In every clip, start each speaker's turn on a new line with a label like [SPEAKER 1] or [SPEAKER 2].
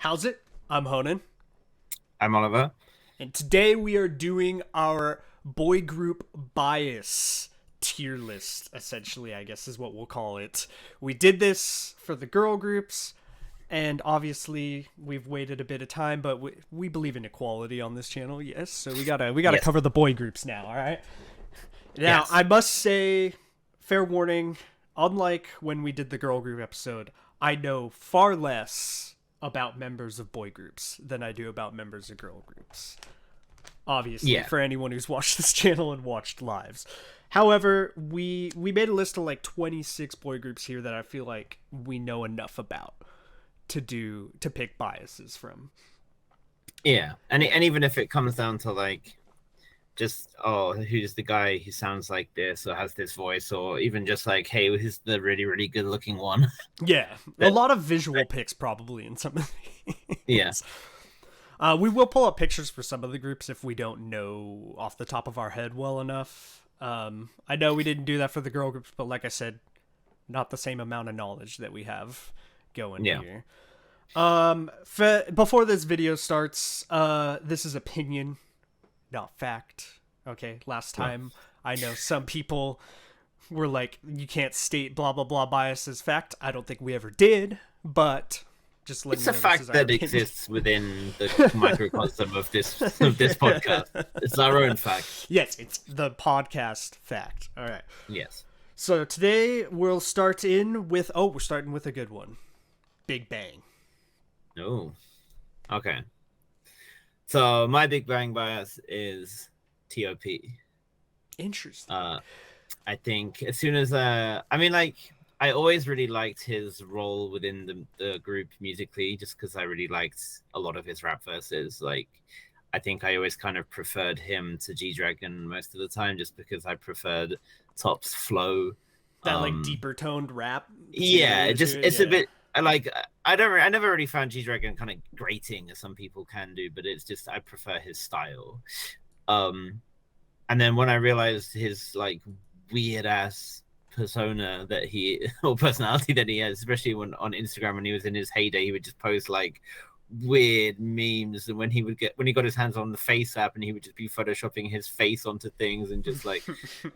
[SPEAKER 1] How's it? I'm Honan,
[SPEAKER 2] I'm Oliver.
[SPEAKER 1] and today we are doing our boy group bias tier list, essentially, I guess is what we'll call it. We did this for the girl groups, and obviously we've waited a bit of time, but we believe in equality on this channel, yes, so we gotta
[SPEAKER 2] Yes.
[SPEAKER 1] cover the boy groups now, alright? Now,
[SPEAKER 2] Yes.
[SPEAKER 1] I must say, fair warning, unlike when we did the girl group episode, I know far less about members of boy groups than I do about members of girl groups. Obviously,
[SPEAKER 2] Yeah.
[SPEAKER 1] for anyone who's watched this channel and watched lives. However, we made a list of like 26 boy groups here that I feel like we know enough about to pick biases from.
[SPEAKER 2] Yeah, and even if it comes down to like just who's the guy who sounds like this or has this voice, or even just like, hey, who's the really good looking one?
[SPEAKER 1] Yeah, a lot of visual picks probably in some of these.
[SPEAKER 2] Yeah.
[SPEAKER 1] We will pull up pictures for some of the groups if we don't know off the top of our head well enough. I know we didn't do that for the girl groups, but like I said, not the same amount of knowledge that we have going here. Before this video starts, this is opinion, not fact. Okay, last time I know some people were like, you can't state blah blah blah bias as fact. I don't think we ever did, but just letting
[SPEAKER 2] It's a
[SPEAKER 1] you know
[SPEAKER 2] fact
[SPEAKER 1] this is our
[SPEAKER 2] that
[SPEAKER 1] opinion.
[SPEAKER 2] exists within the microcosm of this podcast. It's our own fact.
[SPEAKER 1] Yes, it's the podcast fact. All right.
[SPEAKER 2] Yes.
[SPEAKER 1] So today we'll start in with we're starting with a good one. Big Bang.
[SPEAKER 2] Oh. Okay. So my Big Bang bias is TOP.
[SPEAKER 1] Interesting.
[SPEAKER 2] I think as soon as I always really liked his role within the group musically, just because I really liked a lot of his rap verses. Like, I think I always kind of preferred him to G-Dragon most of the time, just because I preferred Top's flow.
[SPEAKER 1] That like deeper toned rap.
[SPEAKER 2] Yeah, it's a bit like I never really found G-Dragon kind of grating as some people can do, but it's just I prefer his style. And then when I realized his like weird ass persona that he or personality that he has, especially when on Instagram when he was in his heyday, he would just post like weird memes, and when he got his hands on the face app, and he would just be photoshopping his face onto things and just like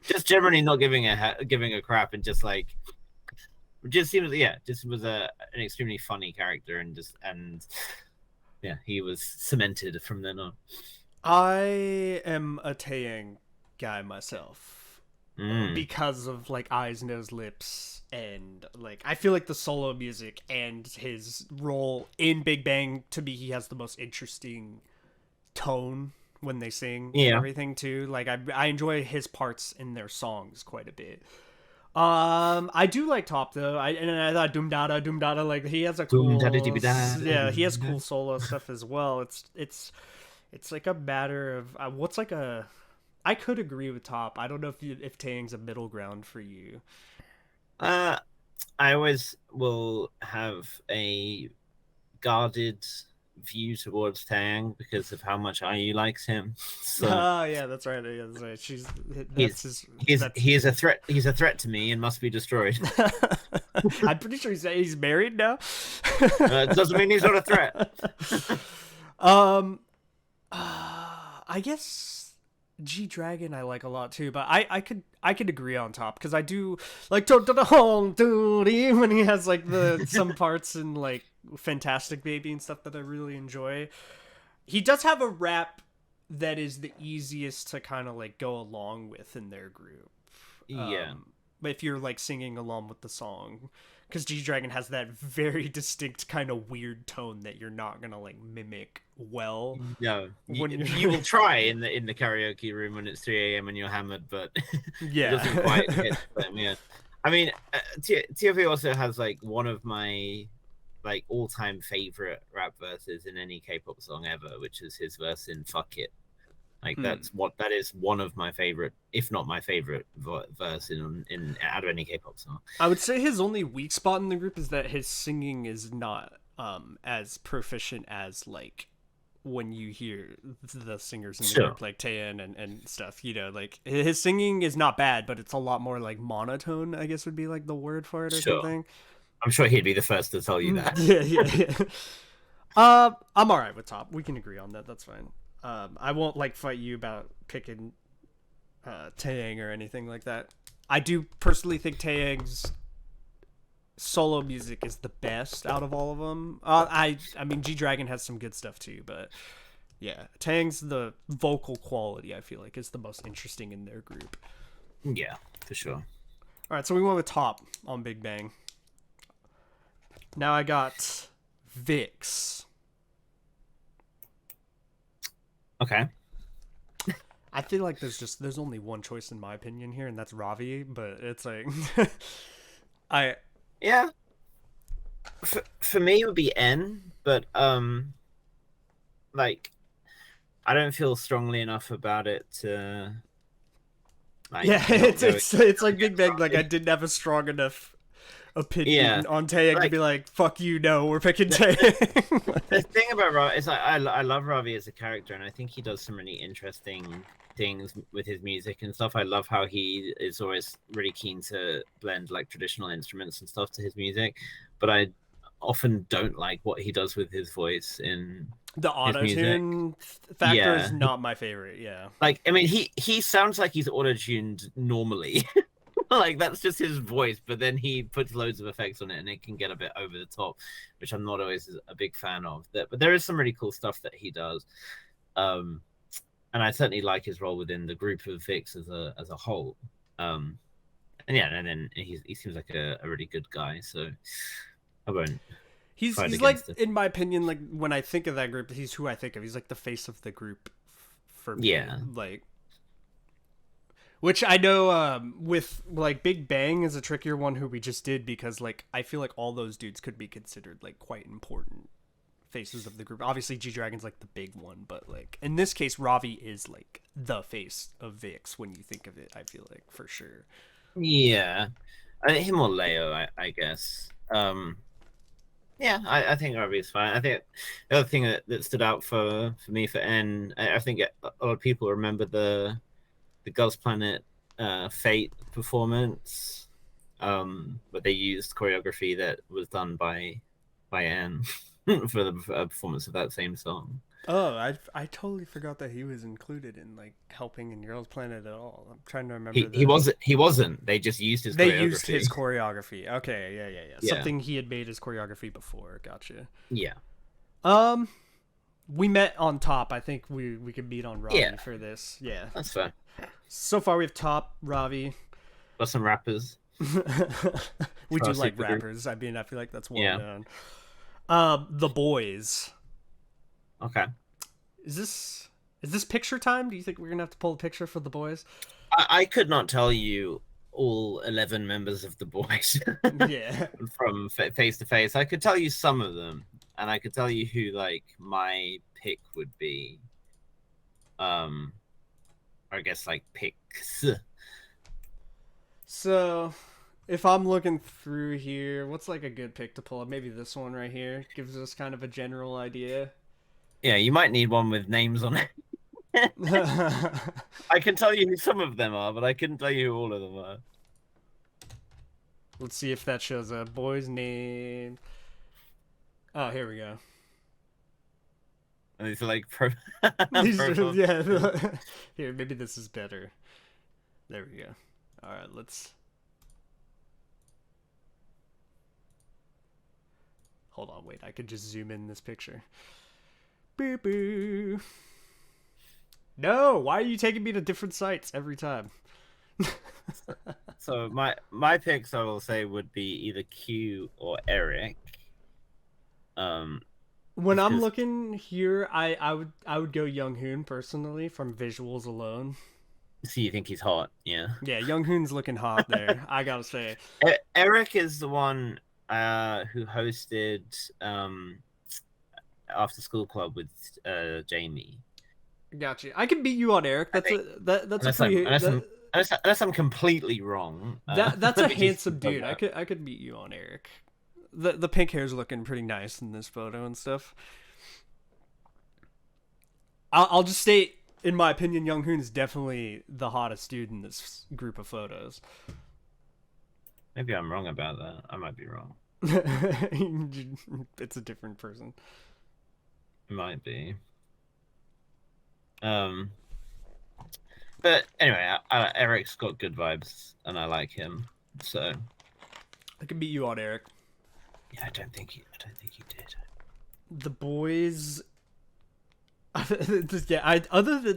[SPEAKER 2] just generally not giving a crap, and just like just seems just was an extremely funny character, and he was cemented from then on.
[SPEAKER 1] I am a Taeyang guy myself because of like eyes, nose, lips, and like I feel like the solo music and his role in Big Bang, to me, he has the most interesting tone when they sing and everything too. Like I enjoy his parts in their songs quite a bit. I do like Top though. I thought Doom Dada, like he has a cool he has cool solo stuff as well. It's like a matter of what's like a. I could agree with Top. I don't know if Taeyang's a middle ground for you.
[SPEAKER 2] I always will have a guarded view towards Taeyang because of how much IU likes him. So
[SPEAKER 1] yeah, that's right. Yeah, that's right.
[SPEAKER 2] He is a threat. He's a threat to me and must be destroyed.
[SPEAKER 1] I'm pretty sure he's married now.
[SPEAKER 2] It doesn't mean he's not a threat.
[SPEAKER 1] I guess G-Dragon I like a lot too, but I could agree on Top because I do like when he has like some parts in like Fantastic Baby and stuff that I really enjoy. He does have a rap that is the easiest to kind of like go along with in their group. If you're like singing along with the song, because G-Dragon has that very distinct kind of weird tone that you're not gonna like mimic well.
[SPEAKER 2] No, you will try in the karaoke room when it's 3 a.m. and you're hammered, but
[SPEAKER 1] yeah,
[SPEAKER 2] it doesn't quite hit them. Yeah, I mean, TOP also has like one of my like all-time favorite rap verses in any K-pop song ever, which is his verse in "Fuck It." Like that is one of my favorite, if not my favorite verse in out of any K-pop song.
[SPEAKER 1] I would say his only weak spot in the group is that his singing is not as proficient as like when you hear the singers in the group like Taeyeon and stuff. You know, like his singing is not bad, but it's a lot more like monotone, I guess would be like the word for it or something.
[SPEAKER 2] I'm sure he'd be the first to tell you that.
[SPEAKER 1] Yeah. I'm alright with top. We can agree on that. That's fine. I won't like fight you about picking Taeyang or anything like that. I do personally think Taeyang's solo music is the best out of all of them. I mean, G-Dragon has some good stuff too, but yeah, Taeyang's the vocal quality I feel like is the most interesting in their group.
[SPEAKER 2] Yeah, for sure.
[SPEAKER 1] All right, so we went with top on Big Bang. Now I got VIXX.
[SPEAKER 2] Okay.
[SPEAKER 1] I feel like there's only one choice in my opinion here, and that's Ravi. But it's like,
[SPEAKER 2] yeah. For me, it would be N, but like, I don't feel strongly enough about it to. Like,
[SPEAKER 1] yeah, it's like Big Bang. Like I didn't have a strong enough opinion on Taeyang to be like, fuck you, no, we're picking Taeyang.
[SPEAKER 2] The thing about Ravi is I love Ravi as a character, and I think he does some really interesting things with his music and stuff. I love how he is always really keen to blend like traditional instruments and stuff to his music, but I often don't like what he does with his voice in
[SPEAKER 1] the auto-tune factor is not my favorite.
[SPEAKER 2] Like, I mean, he sounds like he's auto-tuned normally. Like, that's just his voice, but then he puts loads of effects on it and it can get a bit over the top, which I'm not always a big fan of. But there is some really cool stuff that he does, and I certainly like his role within the group of VIXX as a whole. And then he seems like a really good guy, so I won't.
[SPEAKER 1] He's like, in my opinion, like when I think of that group, he's who I think of. He's like the face of the group for me.
[SPEAKER 2] Yeah.
[SPEAKER 1] Like, which I know with like Big Bang is a trickier one who we just did because like I feel like all those dudes could be considered like quite important faces of the group. Obviously G-Dragon's like the big one, but like in this case Ravi is like the face of VIXX when you think of it, I feel like, for sure.
[SPEAKER 2] Yeah. Him or Leo, I guess. Yeah, I think Ravi is fine. I think the other thing that stood out for me for N, I think a lot of people remember the Girls Planet Fate performance, but they used choreography that was done by N for the performance of that same song.
[SPEAKER 1] Oh, I totally forgot that he was included in like helping in Girls Planet at all. I'm trying to remember.
[SPEAKER 2] He wasn't. They just used his.
[SPEAKER 1] They used his choreography. Okay, yeah. Something he had made his choreography before. Gotcha.
[SPEAKER 2] Yeah.
[SPEAKER 1] We met on top. I think we could beat on Ravi for this. Yeah,
[SPEAKER 2] that's fair.
[SPEAKER 1] So far we have top Ravi.
[SPEAKER 2] Got some rappers.
[SPEAKER 1] We do like rappers. I mean, I feel like that's well known. The Boyz.
[SPEAKER 2] Okay.
[SPEAKER 1] Is this picture time? Do you think we're gonna have to pull a picture for the Boyz?
[SPEAKER 2] I could not tell you all 11 members of the Boyz.
[SPEAKER 1] Yeah.
[SPEAKER 2] From face to face. I could tell you some of them, and I could tell you who like my pick would be. Or I guess like picks.
[SPEAKER 1] So, if I'm looking through here, what's like a good pick to pull up? Maybe this one right here gives us kind of a general idea.
[SPEAKER 2] Yeah, you might need one with names on it. I can tell you who some of them are, but I couldn't tell you who all of them are.
[SPEAKER 1] Let's see if that shows up. Boy's name. Oh, here we go.
[SPEAKER 2] And these are like
[SPEAKER 1] yeah. Here, maybe this is better. There we go. All right, let's. Hold on, wait. I could just zoom in this picture. Boo boo. No, why are you taking me to different sites every time?
[SPEAKER 2] So my picks, I will say, would be either Q or Eric.
[SPEAKER 1] When I'm looking here, I would go Younghoon personally from visuals alone.
[SPEAKER 2] So you think he's hot? Yeah.
[SPEAKER 1] Yeah, Younghoon's looking hot there. I gotta say.
[SPEAKER 2] Eric is the one who hosted After School Club with Jamie.
[SPEAKER 1] Gotcha. I can beat you on Eric.
[SPEAKER 2] Unless I'm completely wrong.
[SPEAKER 1] That's a handsome dude. I could beat you on Eric. The pink hair's looking pretty nice in this photo and stuff. I'll just state, in my opinion, Younghoon is definitely the hottest dude in this group of photos.
[SPEAKER 2] Maybe I'm wrong about that. I might be wrong.
[SPEAKER 1] It's a different person.
[SPEAKER 2] It might be. But anyway, Eric's got good vibes, and I like him. So
[SPEAKER 1] I can beat you on Eric.
[SPEAKER 2] Yeah, I don't think he did.
[SPEAKER 1] The Boyz. Yeah,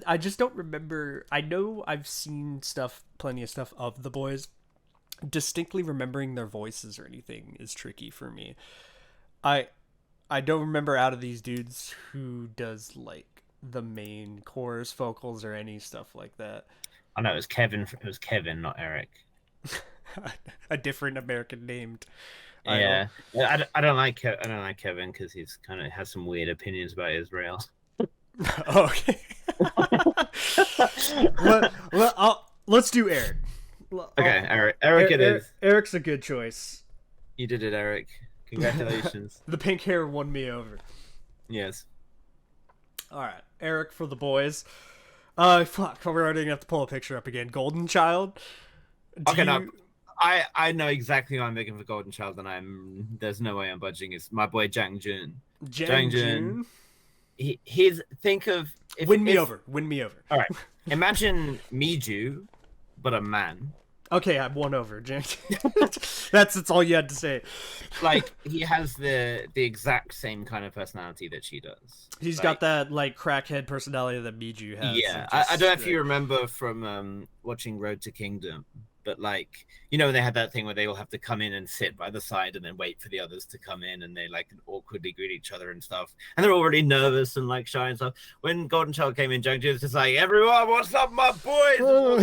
[SPEAKER 1] I just don't remember. I know I've seen plenty of stuff of the Boyz. Distinctly remembering their voices or anything is tricky for me. I don't remember out of these dudes who does like the main chorus vocals or any stuff like that.
[SPEAKER 2] I know it was Kevin. It was Kevin, not Eric.
[SPEAKER 1] A different American named.
[SPEAKER 2] Yeah, I don't like Kevin because he's kind of has some weird opinions about Israel.
[SPEAKER 1] Okay. Let's do Eric.
[SPEAKER 2] Okay, Eric it is.
[SPEAKER 1] Eric's a good choice.
[SPEAKER 2] You did it, Eric. Congratulations.
[SPEAKER 1] The pink hair won me over.
[SPEAKER 2] Yes.
[SPEAKER 1] All right, Eric for the Boyz. Fuck, we're already gonna have to pull a picture up again. Golden Child.
[SPEAKER 2] I know exactly who I'm making for Golden Child, and there's no way I'm budging. It's my boy Jang Jun.
[SPEAKER 1] Jang Jun.
[SPEAKER 2] Think of
[SPEAKER 1] win me over.
[SPEAKER 2] All right, imagine Miju, but a man.
[SPEAKER 1] Okay, I'm won over, Jang. That's all you had to say.
[SPEAKER 2] Like he has the exact same kind of personality that she does.
[SPEAKER 1] He's got that like crackhead personality that Miju has.
[SPEAKER 2] Yeah, I don't know if you remember from watching Road to Kingdom. But like, you know, they had that thing where they all have to come in and sit by the side and then wait for the others to come in, and they like awkwardly greet each other and stuff. And they're already nervous and like shy and stuff. When Golden Child came in, Jung Joon's just like, "Everyone, what's up, my boys?"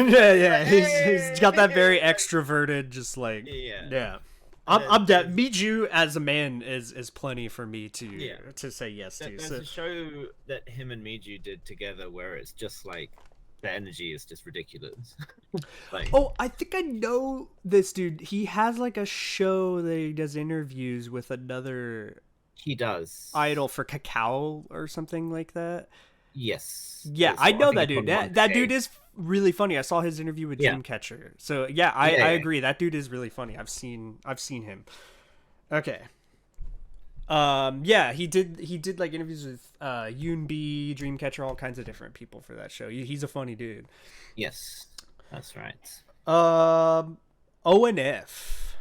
[SPEAKER 1] Yeah. He's got that very extroverted, just like yeah. I'm dead. Miju as a man is plenty for me to say yes to.
[SPEAKER 2] There's a show that him and Miju did together where it's just like. The energy is just ridiculous.
[SPEAKER 1] I think I know this dude. He has like a show that he does interviews with another.
[SPEAKER 2] He does
[SPEAKER 1] idol for Kakao or something like that.
[SPEAKER 2] Yes.
[SPEAKER 1] Yeah, I know that dude. That dude is really funny. I saw his interview with Dreamcatcher. So yeah, I agree. That dude is really funny. I've seen him. Okay. He did like interviews with Yoonbi, Dreamcatcher, all kinds of different people for that show. He's a funny dude.
[SPEAKER 2] Yes, that's right.
[SPEAKER 1] ONF.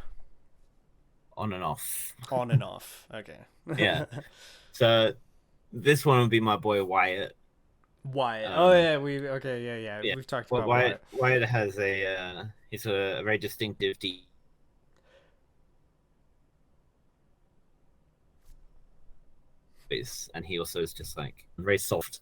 [SPEAKER 2] On and off.
[SPEAKER 1] On and off. Okay.
[SPEAKER 2] Yeah. So this one would be my boy Wyatt.
[SPEAKER 1] Wyatt. We've talked about Wyatt.
[SPEAKER 2] Wyatt has he's a very distinctive and he also is just like very soft.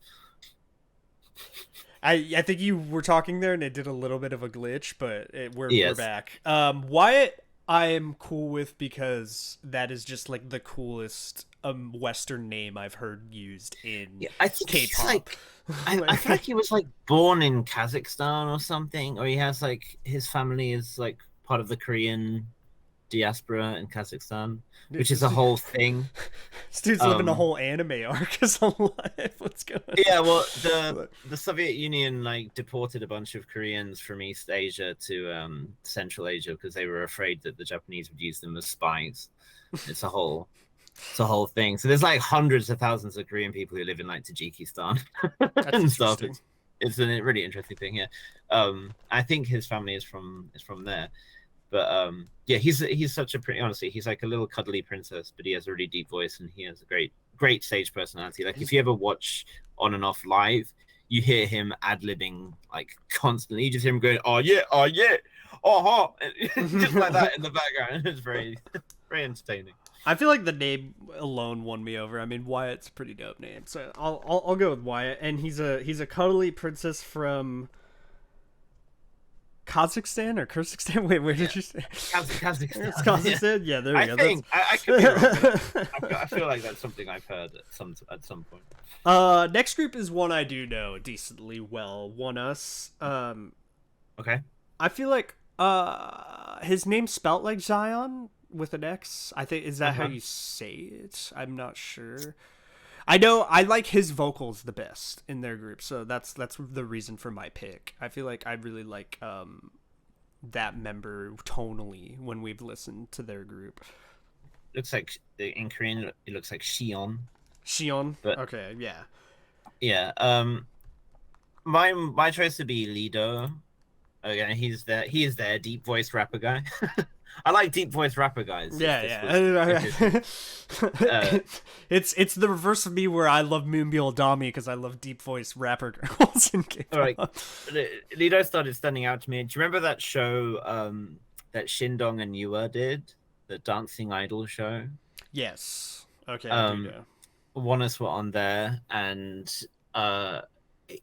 [SPEAKER 1] I think you were talking there and it did a little bit of a glitch, but we're back. Wyatt I am cool with because that is just like the coolest Western name I've heard used in K-pop.
[SPEAKER 2] I feel like he was like born in Kazakhstan or something, or he has like his family is like part of the Korean diaspora in Kazakhstan, which is a whole thing.
[SPEAKER 1] This dude's living a whole anime arc his whole life. What's going on?
[SPEAKER 2] Yeah, well, the Soviet Union like deported a bunch of Koreans from East Asia to Central Asia because they were afraid that the Japanese would use them as spies. It's a whole thing. So there's like hundreds of thousands of Korean people who live in like Tajikistan and stuff. It's a really interesting thing here. I think his family is from there. But he's such a pretty, honestly, he's like a little cuddly princess, but he has a really deep voice and he has a great stage personality. Like if you ever watch On and Off live, you hear him ad-libbing like constantly. You just hear him going, "Oh yeah, uh-huh," just like that in the background. It's very entertaining.
[SPEAKER 1] I feel like the name alone won me over. I mean, Wyatt's a pretty dope name, so I'll go with Wyatt. And he's a cuddly princess from Kazakhstan or Kyrgyzstan? Wait, where did you say?
[SPEAKER 2] Kazakhstan.
[SPEAKER 1] It's Kazakhstan? Yeah, there we go.
[SPEAKER 2] I could be wrong. I feel like that's something I've heard at some point.
[SPEAKER 1] Next group is one I do know decently well. ONEUS.
[SPEAKER 2] Okay.
[SPEAKER 1] I feel like his name's spelt like Zion with an X. I think is that how you say it? I'm not sure. I know I like his vocals the best in their group, so that's the reason for my pick. I feel like I really like that member tonally when we've listened to their group.
[SPEAKER 2] Looks like in Korean it looks like Shion.
[SPEAKER 1] Shion.
[SPEAKER 2] But
[SPEAKER 1] Okay, yeah.
[SPEAKER 2] yeah, my choice would be Lido. Again, he's their deep voice rapper guy. I like deep voice rapper guys.
[SPEAKER 1] Yeah. It's the reverse of me where I love Moonbyul Dami because I love deep voice rapper girls in K-pop.
[SPEAKER 2] All right, Lido started standing out to me. Do you remember that show that Shindong and ONEWE did, the dancing idol show?
[SPEAKER 1] Yes. Okay. I do know.
[SPEAKER 2] ONEUS were on there, and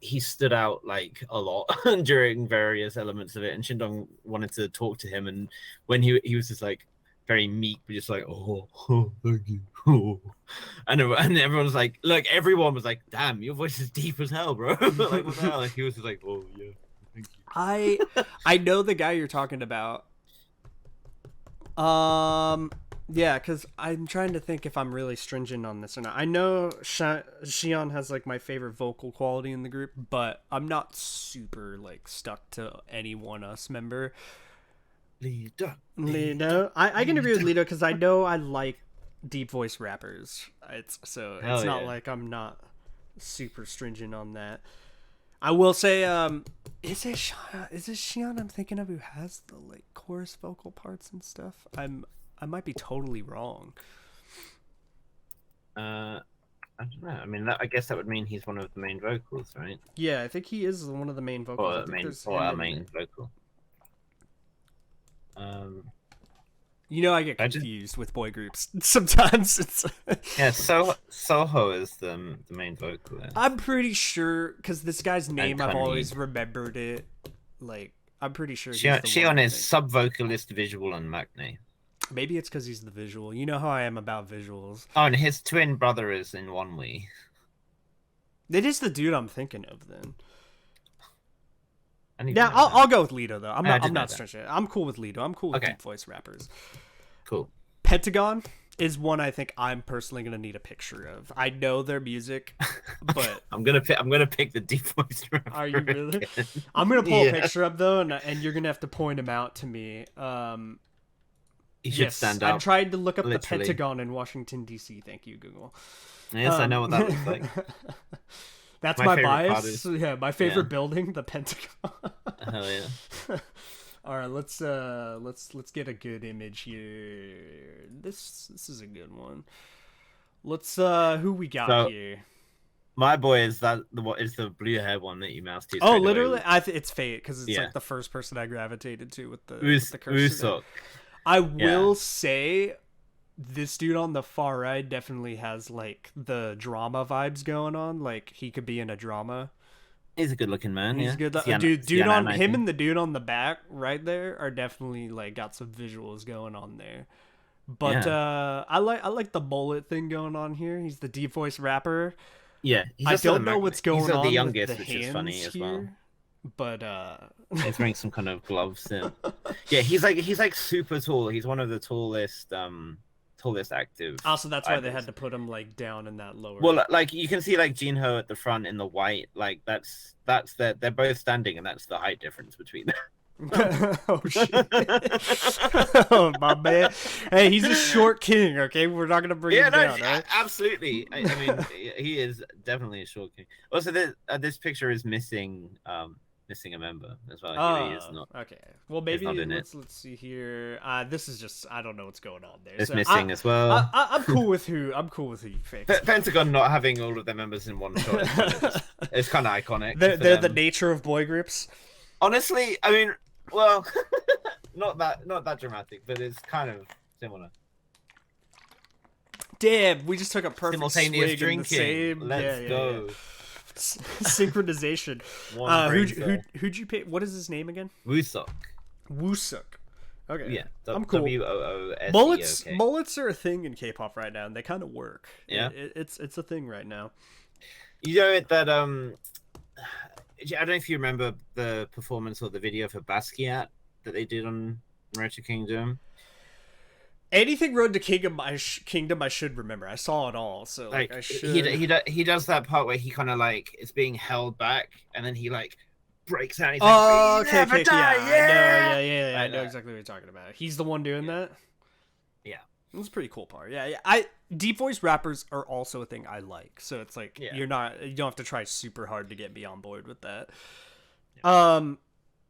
[SPEAKER 2] he stood out like a lot during various elements of it, and Shindong wanted to talk to him, and when he was just like very meek, but just like, oh thank you, oh. And everyone was like, look, everyone was like, damn, your voice is deep as hell, bro. Like, what the hell? Like, he was just like, oh yeah, thank you.
[SPEAKER 1] I know the guy you're talking about. Yeah, because I'm trying to think if I'm really stringent on this or not. I know Shion has like my favorite vocal quality in the group, but I'm not super like stuck to any ONEUS member.
[SPEAKER 2] Lido.
[SPEAKER 1] I can agree with Lido because I know I like deep voice rappers. It's not like I'm not super stringent on that. I will say, is it Shion I'm thinking of who has the like chorus vocal parts and stuff? I might be totally wrong.
[SPEAKER 2] I don't know. I mean, I guess that would mean he's one of the main vocals, right?
[SPEAKER 1] Yeah, I think he is one of the main vocals.
[SPEAKER 2] Or our main vocal.
[SPEAKER 1] I get confused with boy groups sometimes. It's
[SPEAKER 2] yeah. Soho is the main vocal.
[SPEAKER 1] I'm pretty sure because this guy's name I've
[SPEAKER 2] Kanye.
[SPEAKER 1] always remembered it. Like I'm pretty sure.
[SPEAKER 2] Shion is sub vocalist, visual, and Maknae.
[SPEAKER 1] Maybe it's because he's the visual. You know how I am about visuals.
[SPEAKER 2] Oh, and his twin brother is in ONEWE.
[SPEAKER 1] It is the dude I'm thinking of then.
[SPEAKER 2] Yeah,
[SPEAKER 1] I'll go with Lido though. I'm not stretching. I'm cool with Lido. I'm cool with deep voice rappers.
[SPEAKER 2] Cool.
[SPEAKER 1] Pentagon is one I think I'm personally gonna need a picture of. I know their music, but
[SPEAKER 2] I'm gonna pick the deep voice rapper.
[SPEAKER 1] Are you really? Again. I'm gonna pull a picture up though, and you're gonna have to point him out to me.
[SPEAKER 2] He should stand out.
[SPEAKER 1] I tried to look up the Pentagon in Washington D.C. Thank you, Google.
[SPEAKER 2] Yes, I know what that looks like.
[SPEAKER 1] That's my bias. Yeah, my favorite building, the Pentagon.
[SPEAKER 2] Hell yeah!
[SPEAKER 1] All right, let's get a good image here. This is a good one. Let's who we got here.
[SPEAKER 2] My boy is the blue hair one that you moused to.
[SPEAKER 1] Oh, literally, it's Fate because it's like the first person I gravitated to with the cursor. I will say this dude on the far right definitely has like the drama vibes going on. Like he could be in a drama.
[SPEAKER 2] He's a good looking man.
[SPEAKER 1] He's good. Dude on him and the dude on the back right there are definitely like got some visuals going on there. But I like the bullet thing going on here. He's the deep voice rapper.
[SPEAKER 2] Yeah,
[SPEAKER 1] I don't know what's going on.
[SPEAKER 2] He's the youngest,
[SPEAKER 1] with the
[SPEAKER 2] which is funny as well.
[SPEAKER 1] Here, but
[SPEAKER 2] he's wearing some kind of gloves. Yeah, he's like super tall. He's one of the tallest active.
[SPEAKER 1] Also, that's why they had to put him like down in that lower.
[SPEAKER 2] Well, like you can see like Jinho at the front in the white. Like that's they're both standing, and that's the height difference between them.
[SPEAKER 1] Oh shit! Oh my man! Hey, he's a short king. Okay, we're not gonna bring him down, right?
[SPEAKER 2] Absolutely. I mean, he is definitely a short king. Also, this picture is missing a member as well. He is not.
[SPEAKER 1] Okay. Well, maybe let's see here. This is just I don't know what's going on there.
[SPEAKER 2] It's missing as well.
[SPEAKER 1] I'm cool with who you fixed.
[SPEAKER 2] Pentagon not having all of their members in one shot. It's kind of iconic.
[SPEAKER 1] They're the nature of boy groups.
[SPEAKER 2] Honestly, I mean, well, not that dramatic, but it's kind of similar.
[SPEAKER 1] Damn, we just took a perfect
[SPEAKER 2] simultaneous
[SPEAKER 1] swing
[SPEAKER 2] drinking. Let's go.
[SPEAKER 1] Synchronization. Who'd you pick? What is his name again?
[SPEAKER 2] Woosok.
[SPEAKER 1] Okay.
[SPEAKER 2] Yeah.
[SPEAKER 1] I'm cool.
[SPEAKER 2] WOOSEOK.
[SPEAKER 1] Mullets are a thing in K-pop right now, and they kind of work.
[SPEAKER 2] Yeah.
[SPEAKER 1] It's a thing right now.
[SPEAKER 2] You know that I don't know if you remember the performance or the video for Basquiat that they did on Road to Kingdom.
[SPEAKER 1] Anything Road to Kingdom, I should remember. I saw it all, so like I should.
[SPEAKER 2] He does that part where he kind of like it's being held back, and then he like breaks out. And he's
[SPEAKER 1] okay,
[SPEAKER 2] yeah.
[SPEAKER 1] I know exactly what you're talking about. He's the one doing that.
[SPEAKER 2] Yeah,
[SPEAKER 1] it was a pretty cool part. Yeah. deep voice rappers are also a thing I like. So it's like you don't have to try super hard to get me on board with that. Yeah.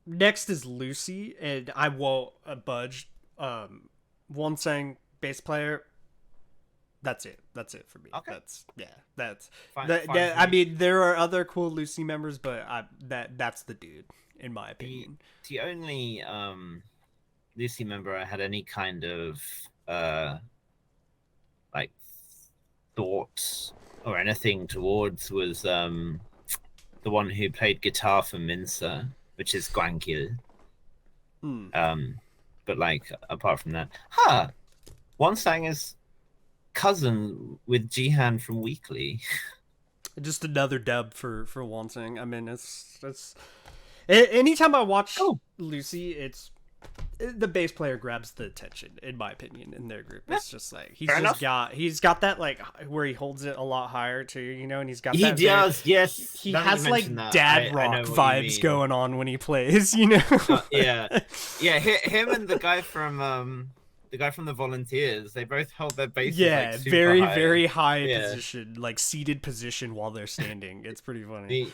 [SPEAKER 1] Next is Lucy, and I won't budge. Wonsang, bass player. That's it for me.
[SPEAKER 2] Okay.
[SPEAKER 1] That's
[SPEAKER 2] fine,
[SPEAKER 1] I mean, there are other cool Lucy members, but that's the dude in my opinion.
[SPEAKER 2] The only Lucy member I had any kind of like thoughts or anything towards was the one who played guitar for Minsa, which is Gwangil. But like apart from that, Wonsang is cousin with Jihan from Weekly.
[SPEAKER 1] Just another dub for Wonsang. I mean, it's anytime I watch Lucy, it's the bass player grabs the attention, in my opinion, in their group. It's just like he's got that like where he holds it a lot higher too, you know, and he's got that
[SPEAKER 2] yes.
[SPEAKER 1] He has like dad rock vibes going on when he plays, you know.
[SPEAKER 2] Him and the guy from the Volunteers, they both held their basses like, super
[SPEAKER 1] very
[SPEAKER 2] high.
[SPEAKER 1] Very high position, like seated position while they're standing. It's pretty funny.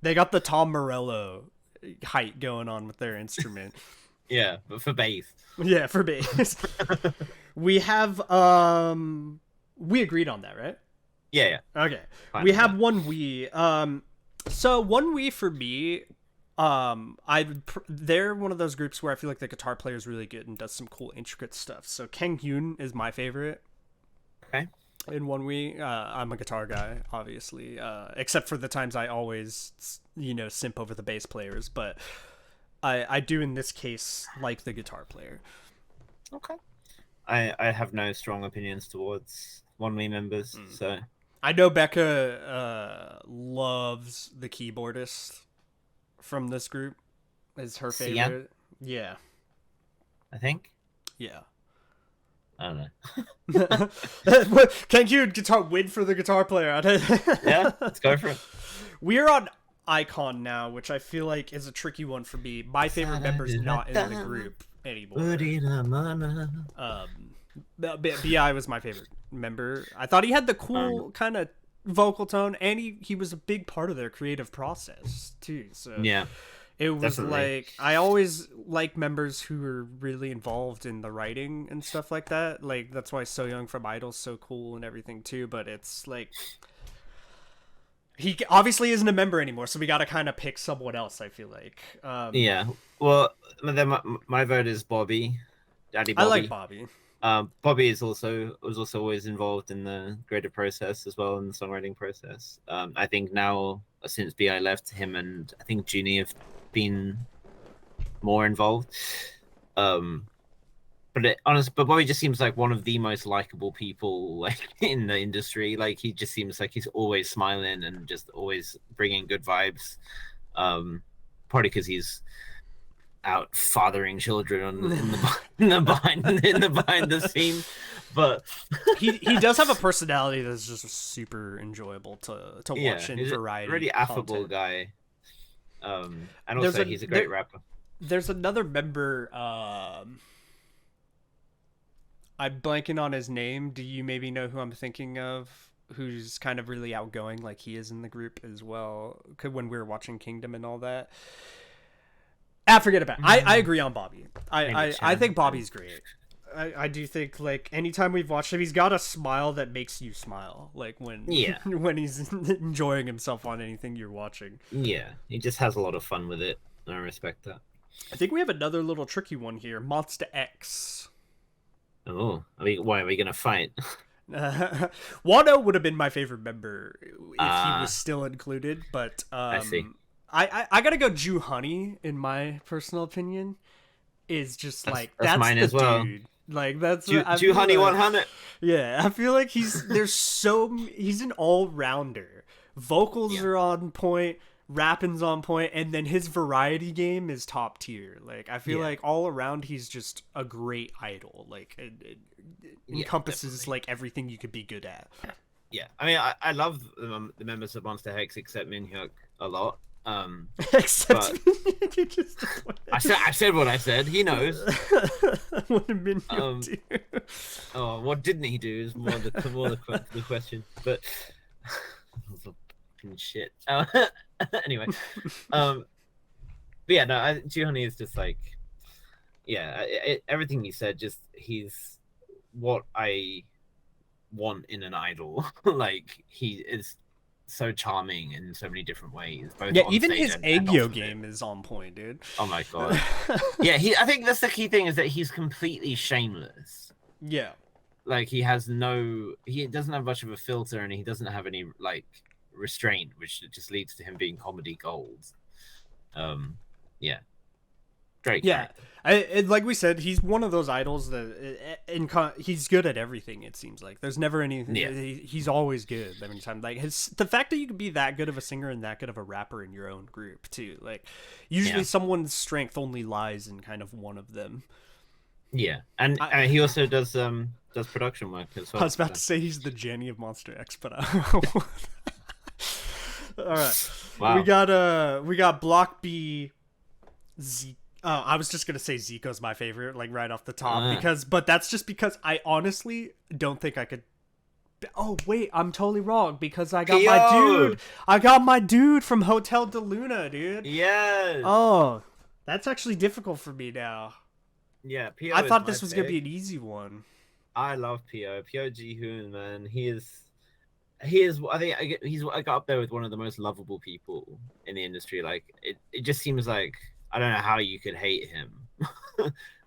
[SPEAKER 1] They got the Tom Morello height going on with their instrument.
[SPEAKER 2] Yeah, but for bass.
[SPEAKER 1] Yeah, for bass. We have we agreed on that, right?
[SPEAKER 2] Yeah.
[SPEAKER 1] Okay. We have ONEWE. So ONEWE for me, they're one of those groups where I feel like the guitar player is really good and does some cool intricate stuff. So Kang Hyun is my favorite.
[SPEAKER 2] Okay.
[SPEAKER 1] In ONEWE, I'm a guitar guy, obviously, except for the times I always, simp over the bass players, but I do in this case like the guitar player.
[SPEAKER 2] Okay. I have no strong opinions towards ONEWE members, so
[SPEAKER 1] I know Becca loves the keyboardist from this group. Is her favorite. Yeah.
[SPEAKER 2] I think.
[SPEAKER 1] Yeah.
[SPEAKER 2] I don't know.
[SPEAKER 1] Can you guitar win for the guitar player?
[SPEAKER 2] Yeah, let's go for it.
[SPEAKER 1] We're on iKON now, which I feel like is a tricky one for me. My favorite member's not in the group anymore. BI was my favorite member. I thought he had the cool kind of vocal tone, and he was a big part of their creative process too. So
[SPEAKER 2] yeah.
[SPEAKER 1] It was definitely. Like, I always like members who are really involved in the writing and stuff like that. Like, that's why So Young from Idol's so cool and everything too. But it's like, he obviously isn't a member anymore, so we got to kind of pick someone else, I feel like.
[SPEAKER 2] Yeah. Well, then my vote is Bobby. Daddy Bobby.
[SPEAKER 1] I like Bobby.
[SPEAKER 2] Bobby was also always involved in the creative process as well, in the songwriting process. I think now, since BI left, him and I think SHINee have been more involved. But Bobby just seems like one of the most likable people like in the industry. Like, he just seems like he's always smiling and just always bringing good vibes. Probably because he's out fathering children behind the scenes, but
[SPEAKER 1] he does have a personality that's just super enjoyable to watch in variety.
[SPEAKER 2] He's a really affable guy. And also he's a great rapper.
[SPEAKER 1] There's another member, I'm blanking on his name. Do you maybe know who I'm thinking of? Who's kind of really outgoing, like he is in the group as well, when we were watching Kingdom and all that. Forget about it. I agree on Bobby. I think Bobby's great. I do think, like, anytime we've watched him, he's got a smile that makes you smile. Like, when he's enjoying himself on anything you're watching.
[SPEAKER 2] Yeah, he just has a lot of fun with it. I respect that.
[SPEAKER 1] I think we have another little tricky one here. Monsta X.
[SPEAKER 2] Oh, why are we going to fight?
[SPEAKER 1] Wano would have been my favorite member if he was still included, but
[SPEAKER 2] I see.
[SPEAKER 1] I gotta go. Ju Honey, in my personal opinion, is just like that's
[SPEAKER 2] mine
[SPEAKER 1] the
[SPEAKER 2] as well.
[SPEAKER 1] dude. Like, that's
[SPEAKER 2] Ju Honey 100.
[SPEAKER 1] Yeah, I feel like he's an all rounder. Vocals are on point, rapping's on point, and then his variety game is top tier. Like, I feel like all around he's just a great idol. Like, it encompasses like everything you could be good at.
[SPEAKER 2] Yeah, I mean, I love the members of Monsta X except Minhyuk a lot.
[SPEAKER 1] Except you just
[SPEAKER 2] I said what I said. He knows.
[SPEAKER 1] What have been up to?
[SPEAKER 2] Oh, what didn't he do is more the question. But fucking shit. Anyway, but yeah, no, Jihoon is just like, yeah, everything he said. Just he's what I want in an idol. Like he is so charming in so many different ways. Both
[SPEAKER 1] yeah, even his Aegyo game is on point, dude.
[SPEAKER 2] Oh my god. Yeah, I think that's the key thing is that he's completely shameless.
[SPEAKER 1] Yeah.
[SPEAKER 2] Like he doesn't have much of a filter, and he doesn't have any like restraint, which just leads to him being comedy gold. Yeah. Great.
[SPEAKER 1] Yeah. Like we said, he's one of those idols that he's good at everything. It seems like there's never any. Yeah. He's always good every time. Like the fact that you can be that good of a singer and that good of a rapper in your own group too. Like usually someone's strength only lies in kind of one of them. Yeah, and
[SPEAKER 2] he also does production work as well.
[SPEAKER 1] I was about to say he's the Jenny of Monsta X, but all right. Wow. We got Block B. I was just gonna say Zico's my favorite, like right off the top, but that's just because I honestly don't think I could. Oh wait, I'm totally wrong because I got my dude from Hotel de Luna, dude.
[SPEAKER 2] Yes.
[SPEAKER 1] Oh, that's actually difficult for me now.
[SPEAKER 2] Yeah, P.O.
[SPEAKER 1] I thought this was gonna be an easy one.
[SPEAKER 2] I love P.O. P.O. Jihoon, man. He is. I think I got up there with one of the most lovable people in the industry. Like it just seems like. I don't know how you could hate him.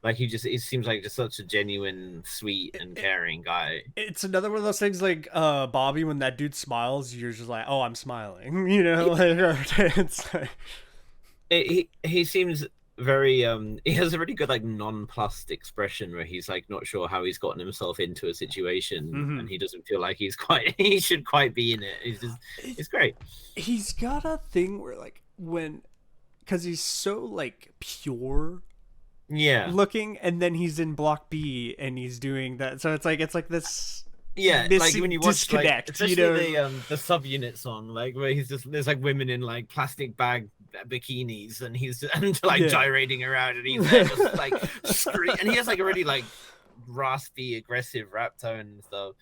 [SPEAKER 2] Like he seems like just such a genuine, sweet, and caring guy.
[SPEAKER 1] It's another one of those things like Bobby, when that dude smiles, you're just like, oh, I'm smiling. You know, like, it's like...
[SPEAKER 2] he seems very he has a really good like nonplussed expression where he's like not sure how he's gotten himself into a situation and he doesn't feel like he should quite be in it. It's great.
[SPEAKER 1] He's got a thing where like because he's so like pure looking, and then he's in Block B and he's doing that, so it's like this
[SPEAKER 2] like when you watch
[SPEAKER 1] disconnect,
[SPEAKER 2] like, especially the subunit song, like where there's like women in like plastic bag bikinis and he's gyrating around and he's there just like and he has like a really like raspy aggressive rap tone and stuff.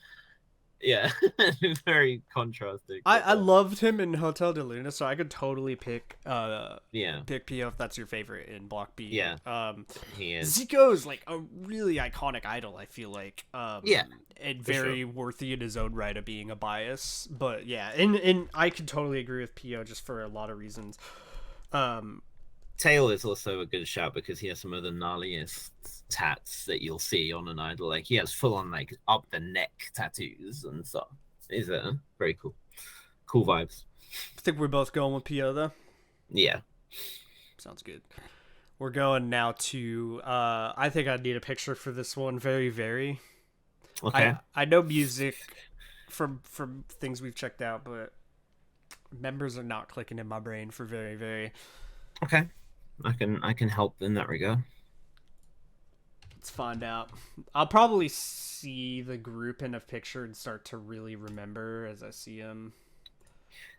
[SPEAKER 2] Yeah, very contrasting.
[SPEAKER 1] I loved him in Hotel de Luna, so I could totally pick P.O. if that's your favorite in Block B.
[SPEAKER 2] Yeah, he is.
[SPEAKER 1] Zico's like a really iconic idol, I feel like. And very worthy in his own right of being a bias. But yeah, and I could totally agree with P.O. just for a lot of reasons.
[SPEAKER 2] Tail is also a good shout because he has some of the gnarliest tats that you'll see on an idol. Like he has full on like up the neck tattoos and stuff. Is very cool vibes.
[SPEAKER 1] I think we're both going with P.O. though.
[SPEAKER 2] Yeah,
[SPEAKER 1] sounds good. We're going now to I think I need a picture for this one. Very, very.
[SPEAKER 2] Okay.
[SPEAKER 1] I know music from things we've checked out, but members are not clicking in my brain for very, very.
[SPEAKER 2] Okay, I can help in that regard.
[SPEAKER 1] Let's find out. I'll probably see the group in a picture and start to really remember as I see them.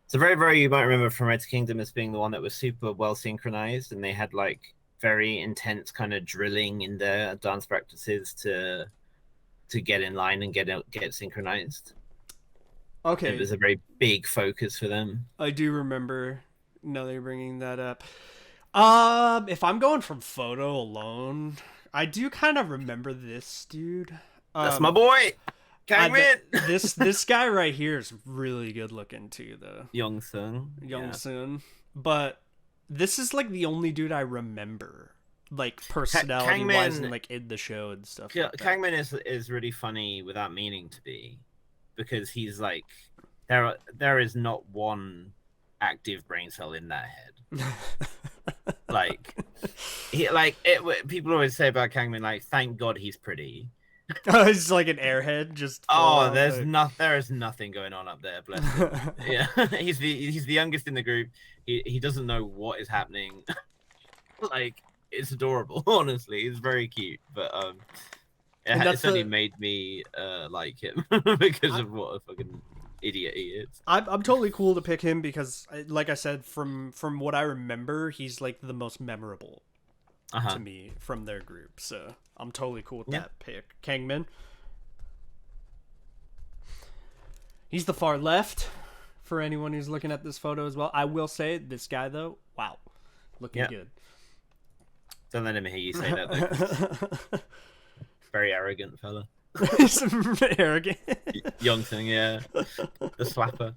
[SPEAKER 2] So very, very, you might remember from Red Kingdom as being the one that was super well synchronized, and they had like very intense kind of drilling in their dance practices to get in line and get synchronized.
[SPEAKER 1] Okay.
[SPEAKER 2] It was a very big focus for them.
[SPEAKER 1] I do remember. Now they're bringing that up. If I'm going from photo alone, I do kind of remember this dude.
[SPEAKER 2] That's my boy, Kangmin.
[SPEAKER 1] This guy right here is really good looking too, though.
[SPEAKER 2] Youngsun.
[SPEAKER 1] But this is like the only dude I remember, like personality wise, and like in the show and stuff.
[SPEAKER 2] Yeah, like Kangmin is really funny without meaning to be, because he's like there is not one active brain cell in that head. Like people always say about Kangmin, like, thank God he's pretty.
[SPEAKER 1] He's like an airhead, just
[SPEAKER 2] there is nothing going on up there, bless him. Yeah. he's the youngest in the group. He doesn't know what is happening. Like, it's adorable, honestly. It's very cute, but it certainly made me like him because of what a fucking idiot he is.
[SPEAKER 1] I'm totally cool to pick him because, like I said, from what I remember, he's like the most memorable to me from their group. So I'm totally cool with that pick. Kangmin. He's the far left for anyone who's looking at this photo as well. I will say this guy though, wow, looking good.
[SPEAKER 2] Don't let him hear you say that though. Very arrogant fella.
[SPEAKER 1] Arrogant.
[SPEAKER 2] Young thing, yeah. The slapper.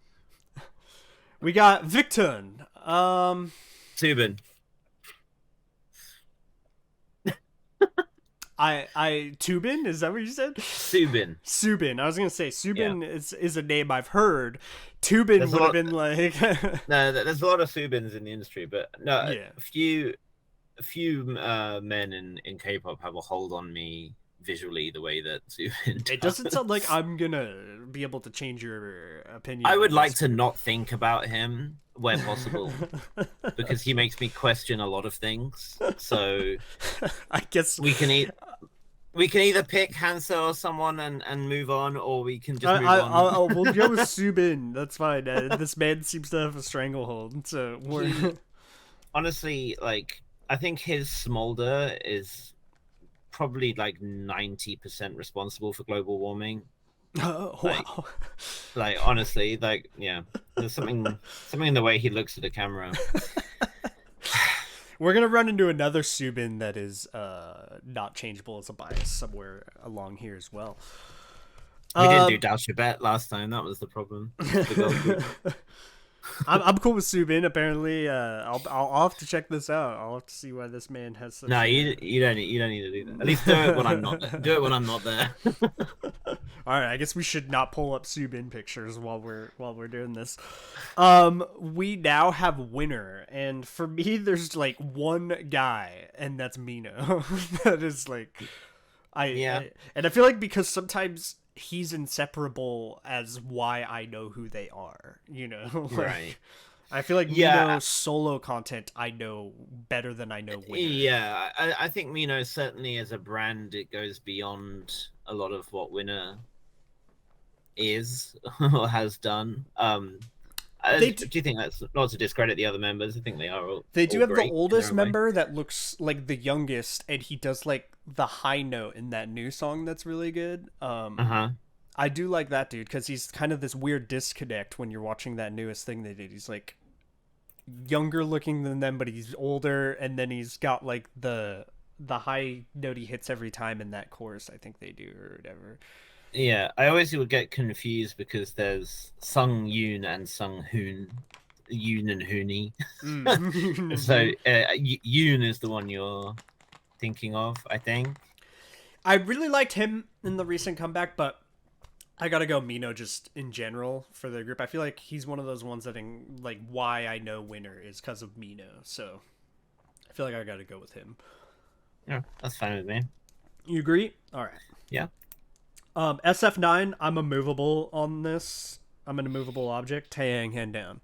[SPEAKER 1] We got Victon.
[SPEAKER 2] Subin.
[SPEAKER 1] Tubin? Is that what you said?
[SPEAKER 2] Subin.
[SPEAKER 1] I was gonna say Subin is a name I've heard. Tubin would have been like
[SPEAKER 2] no, there's a lot of Subins in the industry, but no, a few men in K-pop have a hold on me visually the way that Subin does.
[SPEAKER 1] It doesn't sound like I'm gonna be able to change your opinion.
[SPEAKER 2] I would like to not think about him where possible because he makes me question a lot of things. So
[SPEAKER 1] I guess
[SPEAKER 2] we can either pick Hansel or someone and move on, or we can just move on.
[SPEAKER 1] We'll go with Subin. That's fine. This man seems to have a stranglehold. So
[SPEAKER 2] honestly, like, I think his smolder is probably like 90% responsible for global warming.
[SPEAKER 1] Oh, wow.
[SPEAKER 2] Like honestly, like, yeah, there's something in the way he looks at the camera.
[SPEAKER 1] We're gonna run into another Subin that is not changeable as a bias somewhere along here as well.
[SPEAKER 2] We didn't do Dal Shabet last time. That was the problem.
[SPEAKER 1] I'm cool with Subin. Apparently, I'll have to check this out. I'll have to see why this man has such.
[SPEAKER 2] No, you don't need to do that. At least do it when I'm not there. Do it when I'm not there.
[SPEAKER 1] All right, I guess we should not pull up Subin pictures while we're doing this. We now have winner, and for me, there's like one guy, and that's Mino. That is like, and I feel like because sometimes he's inseparable as why I know who they are, you know? Like,
[SPEAKER 2] right.
[SPEAKER 1] I feel like Mino's solo content I know better than I know Winner.
[SPEAKER 2] Yeah, I think Mino certainly as a brand, it goes beyond a lot of what Winner is or has done. Do you think that's not to discredit the other members? I think they are all.
[SPEAKER 1] They do
[SPEAKER 2] all
[SPEAKER 1] have the oldest member that looks like the youngest, and he does like the high note in that new song that's really good. I do like that dude because he's kind of this weird disconnect when you're watching that newest thing they did. He's like younger looking than them, but he's older, and then he's got like the high note he hits every time in that chorus. I think they do or whatever.
[SPEAKER 2] Yeah, I always would get confused because there's Sung Yoon and Sung Hoon, Yoon and Hooney. So Yoon is the one you're thinking of, I think.
[SPEAKER 1] I really liked him in the recent comeback, but I gotta go Mino just in general for the group. I feel like he's one of those ones that, like, why I know Winner is because of Mino. So I feel like I gotta go with him.
[SPEAKER 2] Yeah, that's fine with me.
[SPEAKER 1] You agree? All right.
[SPEAKER 2] Yeah.
[SPEAKER 1] SF9, I'm immovable on this. I'm an immovable object. Taeyang, hand down.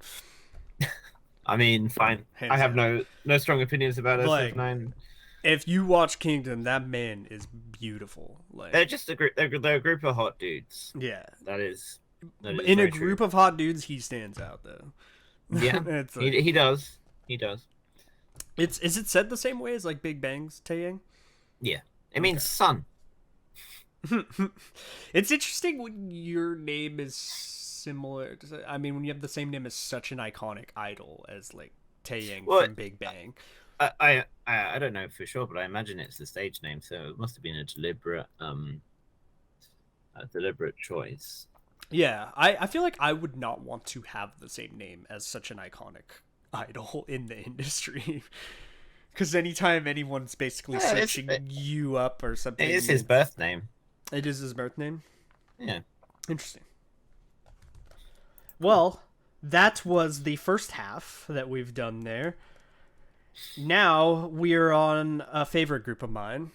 [SPEAKER 2] I mean, fine. I have no strong opinions about SF9.
[SPEAKER 1] If you watch Kingdom, that man is beautiful. Like,
[SPEAKER 2] they're just a group. They're a group of hot dudes.
[SPEAKER 1] Yeah,
[SPEAKER 2] that is
[SPEAKER 1] in a group of hot dudes, he stands out though.
[SPEAKER 2] Yeah, he does. He does.
[SPEAKER 1] Is it said the same way as like Big Bang's Taeyang?
[SPEAKER 2] Yeah, it means sun.
[SPEAKER 1] It's interesting when your name is similar. I mean, when you have the same name as such an iconic idol as like Taeyang from Big Bang.
[SPEAKER 2] I don't know for sure, but I imagine it's the stage name, so it must have been a deliberate choice.
[SPEAKER 1] Yeah, I feel like I would not want to have the same name as such an iconic idol in the industry. Because anytime anyone's basically searching you up or something,
[SPEAKER 2] it is his birth name.
[SPEAKER 1] It is his birth name?
[SPEAKER 2] Yeah.
[SPEAKER 1] Interesting. Well, that was the first half that we've done there. Now we're on a favorite group of mine.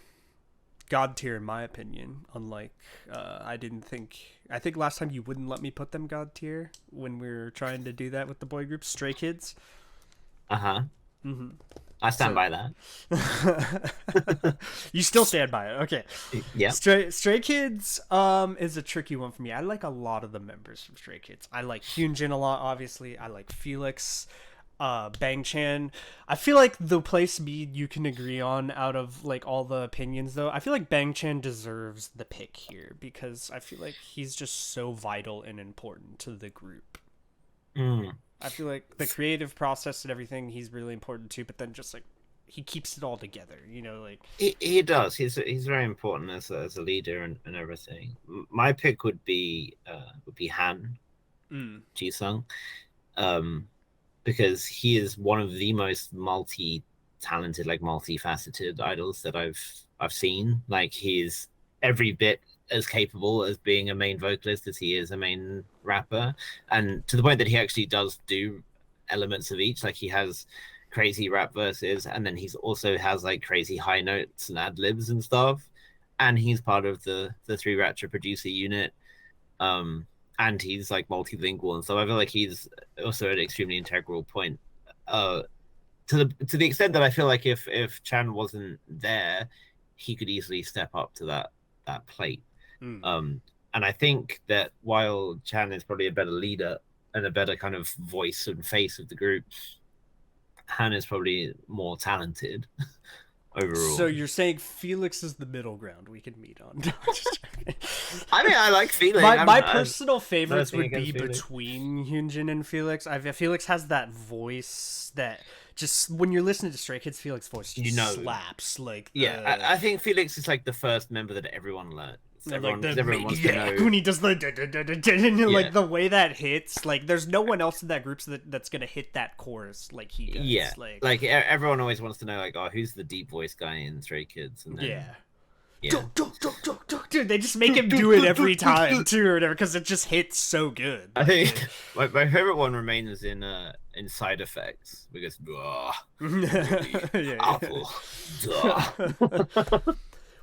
[SPEAKER 1] God tier, in my opinion. Unlike, I think last time you wouldn't let me put them God tier when we were trying to do that with the boy group, Stray Kids. Mm-hmm.
[SPEAKER 2] I stand by that.
[SPEAKER 1] You still stand by it, okay?
[SPEAKER 2] Yeah.
[SPEAKER 1] Stray Kids is a tricky one for me. I like a lot of the members from Stray Kids. I like Hyunjin a lot, obviously. I like Felix, Bang Chan. I feel like the place you can agree on out of like all the opinions, though, I feel like Bang Chan deserves the pick here because I feel like he's just so vital and important to the group. I feel like the creative process and everything, he's really important too, but then just like he keeps it all together, you know, like
[SPEAKER 2] he does. He's very important as a leader and everything. My pick would be Han Ji-sung, because he is one of the most multi-talented, like multifaceted idols that I've seen. Like he's every bit as capable as being a main vocalist as he is a main rapper, and to the point that he actually does do elements of each. Like he has crazy rap verses, and then he's also has like crazy high notes and ad libs and stuff, and he's part of the Three Ratchet producer unit, and he's like multilingual, and so I feel like he's also an extremely integral point, to the extent that I feel like if Chan wasn't there, he could easily step up to that plate. And I think that while Chan is probably a better leader and a better kind of voice and face of the group, Han is probably more talented overall.
[SPEAKER 1] So you're saying Felix is the middle ground we can meet on?
[SPEAKER 2] I mean, I like Felix.
[SPEAKER 1] My personal favorites would be between Hyunjin and Felix. Felix has that voice that just when you're listening to Stray Kids, Felix's voice just slaps. Like
[SPEAKER 2] I think Felix is like the first member that everyone learned. Everyone wants to know
[SPEAKER 1] when he does the like the way that hits. Like there's no one else in that group that's gonna hit that chorus like he does.
[SPEAKER 2] Yeah, like everyone always wants to know like, oh, who's the deep voice guy in Stray Kids? And then,
[SPEAKER 1] dude, they just make him do it every time too, or whatever, because it just hits so good.
[SPEAKER 2] I think my favorite one remains in Side Effects because awful.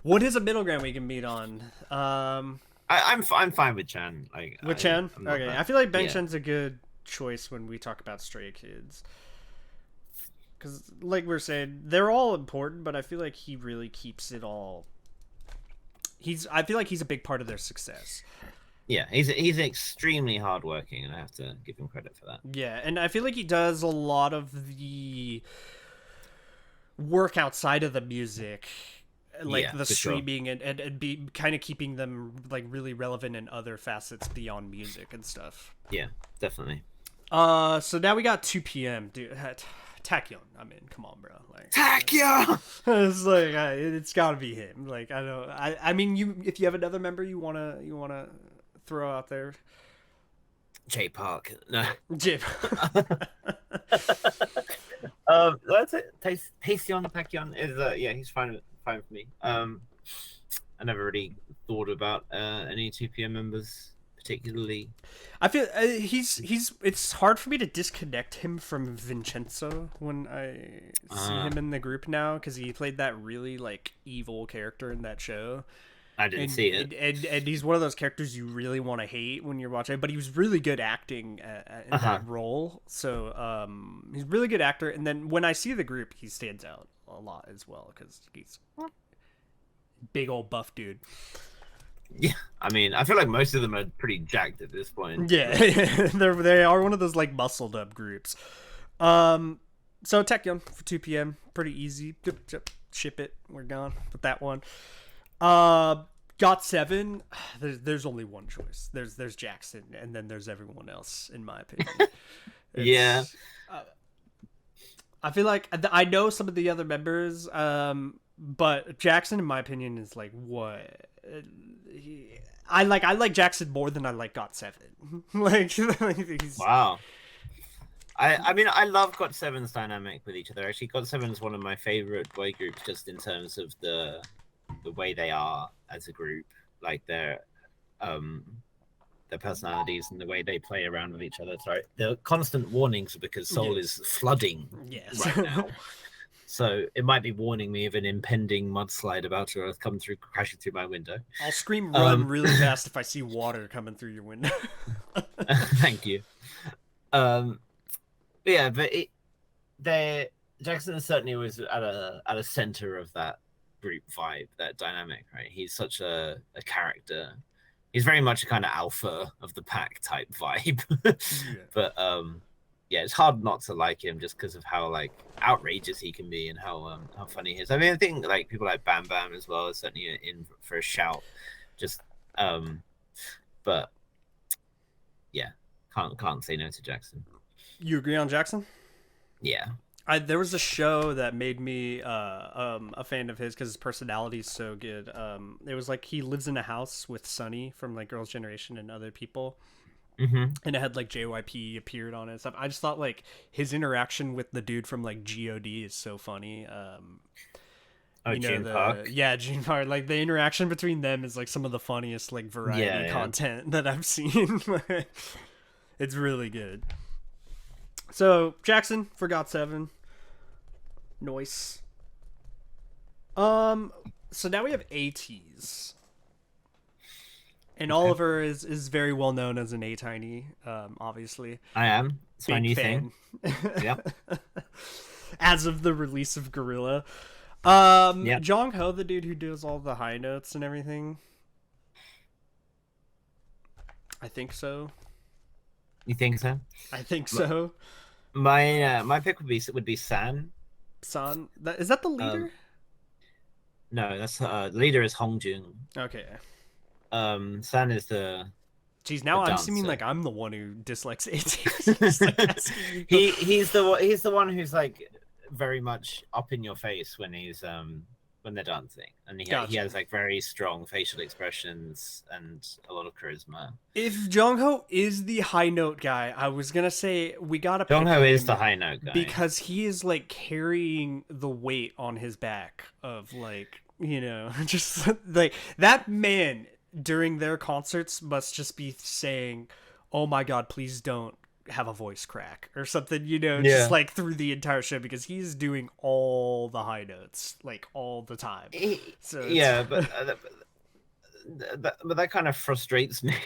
[SPEAKER 1] What is a middle ground we can meet on?
[SPEAKER 2] I'm fine with Chan. Like
[SPEAKER 1] with Chan, okay. I feel like Bang Chan's a good choice when we talk about Stray Kids, because like we're saying, they're all important, but I feel like he really keeps it all. I feel like he's a big part of their success.
[SPEAKER 2] Yeah, he's extremely hardworking, and I have to give him credit for that.
[SPEAKER 1] Yeah, and I feel like he does a lot of the work outside of the music, like the streaming and be kind of keeping them like really relevant in other facets beyond music and stuff.
[SPEAKER 2] Yeah, definitely.
[SPEAKER 1] So now we got 2 p.m. dude. Taekyon, I mean, come on, bro. Like
[SPEAKER 2] Taekyon.
[SPEAKER 1] It's like it's gotta be him. Like I mean, if you have another member you wanna throw out there.
[SPEAKER 2] J Park. No.
[SPEAKER 1] J.
[SPEAKER 2] That's it. Taekyon is he's fine for me. I never really thought about any 2 p.m. members particularly.
[SPEAKER 1] I feel it's hard for me to disconnect him from Vincenzo when I see him in the group now, because he played that really like evil character in that show.
[SPEAKER 2] I didn't see it.
[SPEAKER 1] And he's one of those characters you really want to hate when you're watching, but he was really good acting in that role. So he's a really good actor. And then when I see the group, he stands out a lot as well, because he's big old buff dude.
[SPEAKER 2] Yeah, I mean, I feel like most of them are pretty jacked at this point.
[SPEAKER 1] Yeah, they are one of those like muscled up groups. So Taekyon for 2 p.m. pretty easy. Ship it. We're gone with that one. GOT7. There's only one choice. There's Jackson, and then there's everyone else, in my opinion.
[SPEAKER 2] Yeah.
[SPEAKER 1] I feel like I know some of the other members, but Jackson, in my opinion, is like what. I like Jackson more than I like GOT7. He's...
[SPEAKER 2] Wow. I mean, I love GOT7's dynamic with each other. Actually, GOT7 is one of my favorite boy groups, just in terms of the way they are as a group, like their personalities and the way they play around with each other. Sorry, the constant warnings because Seoul is flooding right now. So it might be warning me of an impending mudslide about to come through, crashing through my window.
[SPEAKER 1] I'll scream run really fast if I see water coming through your window.
[SPEAKER 2] Thank you. Yeah, but they're Jackson certainly was at a center of that group vibe, that dynamic, right? He's such a character. He's very much a kind of alpha of the pack type vibe. But yeah, it's hard not to like him just because of how like outrageous he can be and how funny he is. I mean, I think like people like Bam Bam as well is certainly in for a shout. Just but yeah, can't say no to Jackson.
[SPEAKER 1] You agree on Jackson?
[SPEAKER 2] Yeah.
[SPEAKER 1] There was a show that made me a fan of his because his personality is so good. It was like he lives in a house with Sunny from like Girls' Generation and other people.
[SPEAKER 2] Mm-hmm.
[SPEAKER 1] And it had like JYP appeared on it and stuff. I just thought like his interaction with the dude from like GOD is so funny.
[SPEAKER 2] June Park.
[SPEAKER 1] Yeah, June Park. Like the interaction between them is like some of the funniest like variety content that I've seen. It's really good. So Jackson for GOT7. Noise. So now we have ATEEZ. And Oliver is very well known as an A-Tiny, obviously.
[SPEAKER 2] I am. It's my new
[SPEAKER 1] fan.
[SPEAKER 2] thing. Yep.
[SPEAKER 1] As of the release of Gorilla.
[SPEAKER 2] Yep.
[SPEAKER 1] Jongho, the dude who does all the high notes and everything. I think so.
[SPEAKER 2] You think so?
[SPEAKER 1] I think so.
[SPEAKER 2] My pick would be San.
[SPEAKER 1] San? Is that the leader?
[SPEAKER 2] No, that's leader is Hongjun.
[SPEAKER 1] Okay.
[SPEAKER 2] San is the.
[SPEAKER 1] Geez, now I'm seeming like I'm the one who dislikes ATEEZ.
[SPEAKER 2] He's the one who's like very much up in your face when he's when they're dancing, and he has like very strong facial expressions and a lot of charisma.
[SPEAKER 1] If Jongho is the high note guy, I was gonna say we gotta.
[SPEAKER 2] Jongho is the high note guy
[SPEAKER 1] because he is like carrying the weight on his back of like just like that man during their concerts must just be saying, "Oh my God, please don't have a voice crack," or something, just like through the entire show because he's doing all the high notes like all the time.
[SPEAKER 2] But that kind of frustrates me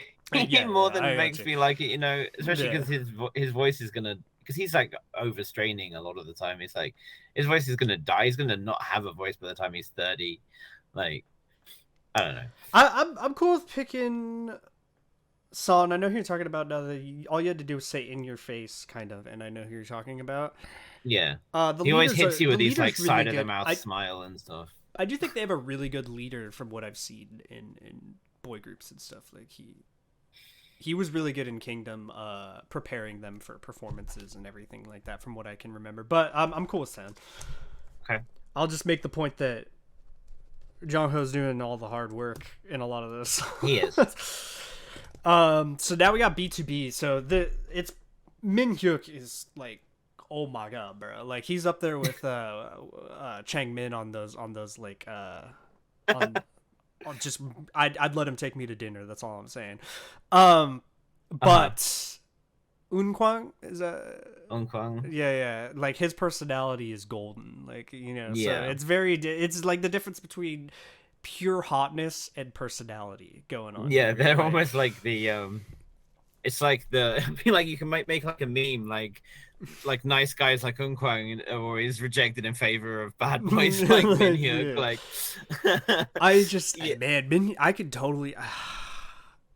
[SPEAKER 2] more than it makes me like it, especially because his voice is gonna, because he's like overstraining a lot of the time. It's like his voice is gonna die. He's gonna not have a voice by the time he's 30. Like, I don't know.
[SPEAKER 1] I'm cool with picking Son. I know who you're talking about now. All you had to do was say "in your face," kind of, and I know who you're talking about.
[SPEAKER 2] Yeah. He always hits you with these like really side of the mouth smile and stuff.
[SPEAKER 1] I do think they have a really good leader from what I've seen in boy groups and stuff. Like he was really good in Kingdom, preparing them for performances and everything like that, from what I can remember. But I'm cool with San.
[SPEAKER 2] Okay.
[SPEAKER 1] I'll just make the point that Jongho's doing all the hard work in a lot of this.
[SPEAKER 2] He is.
[SPEAKER 1] So now we got B2B. So it's Min Hyuk is like, oh my God, bro! Like he's up there with Chang Min on those like on just I'd let him take me to dinner. That's all I'm saying. But Eunkwang is
[SPEAKER 2] Eunkwang.
[SPEAKER 1] Yeah. Like his personality is golden. Like so it's like the difference between pure hotness and personality going on.
[SPEAKER 2] Yeah, they're almost like the it's like I feel like you can make like a meme like nice guys like Eunkwang are always rejected in favor of bad boys like Min Hyuk. Like
[SPEAKER 1] I just man, I could totally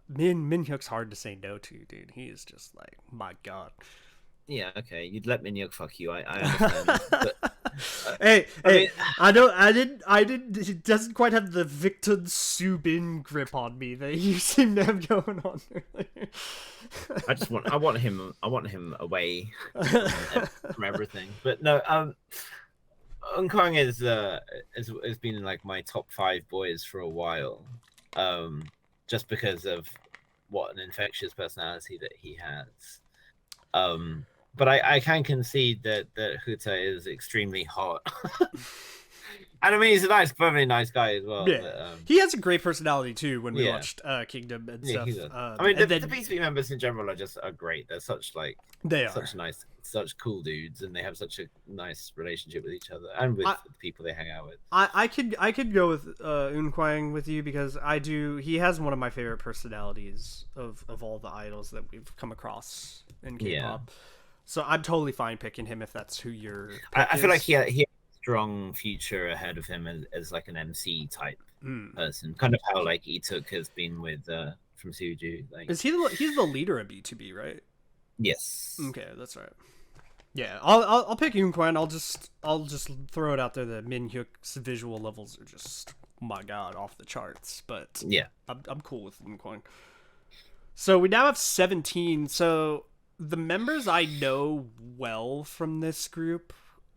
[SPEAKER 1] Min Hyuk's hard to say no to, dude. He is just like, my God.
[SPEAKER 2] Yeah, okay. You'd let Min Hyuk fuck you. I understand. But,
[SPEAKER 1] I didn't. It doesn't quite have the Victon Subin grip on me that you seem to have going on earlier.
[SPEAKER 2] I want him away from everything. But no, Eunkwang has been in like my top 5 boys for a while. Just because of what an infectious personality that he has. But I can concede that Huta is extremely hot. And I mean, he's a perfectly nice guy as well.
[SPEAKER 1] Yeah.
[SPEAKER 2] But,
[SPEAKER 1] he has a great personality too when we watched Kingdom and stuff.
[SPEAKER 2] I mean, the BTOB members in general are great. They're such such cool dudes, and they have such a nice relationship with each other and with the people they hang out with.
[SPEAKER 1] I could go with Eunkwang with you because he has one of my favorite personalities of all the idols that we've come across in K-pop.
[SPEAKER 2] Yeah.
[SPEAKER 1] So I'm totally fine picking him if that's who you're.
[SPEAKER 2] I feel like he has a strong future ahead of him as like an MC type person, kind of how like Itook has been with from Suju. Like,
[SPEAKER 1] is he's the leader of BTOB, right?
[SPEAKER 2] Yes.
[SPEAKER 1] Okay, that's right. Yeah, I'll pick Yoonkwon. I'll just throw it out there that Min Hyuk's visual levels are just, oh my god, off the charts. But
[SPEAKER 2] yeah,
[SPEAKER 1] I'm cool with Yoonkwon. So we now have 17. So the members I know well from this group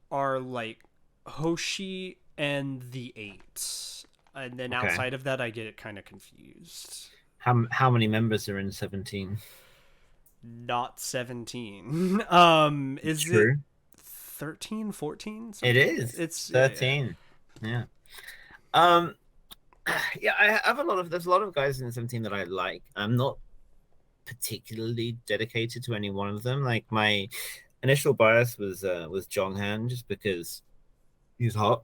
[SPEAKER 1] are like Hoshi and the 8, and then outside of that, I get kind of confused.
[SPEAKER 2] How many members are in 17?
[SPEAKER 1] Not 17. Is
[SPEAKER 2] True.
[SPEAKER 1] it 13, 14?
[SPEAKER 2] It is. It's 13. Yeah. Yeah, I have there's a lot of guys in 17 that I like. I'm not particularly dedicated to any one of them. Like, my initial bias was Jonghan, just because he's hot.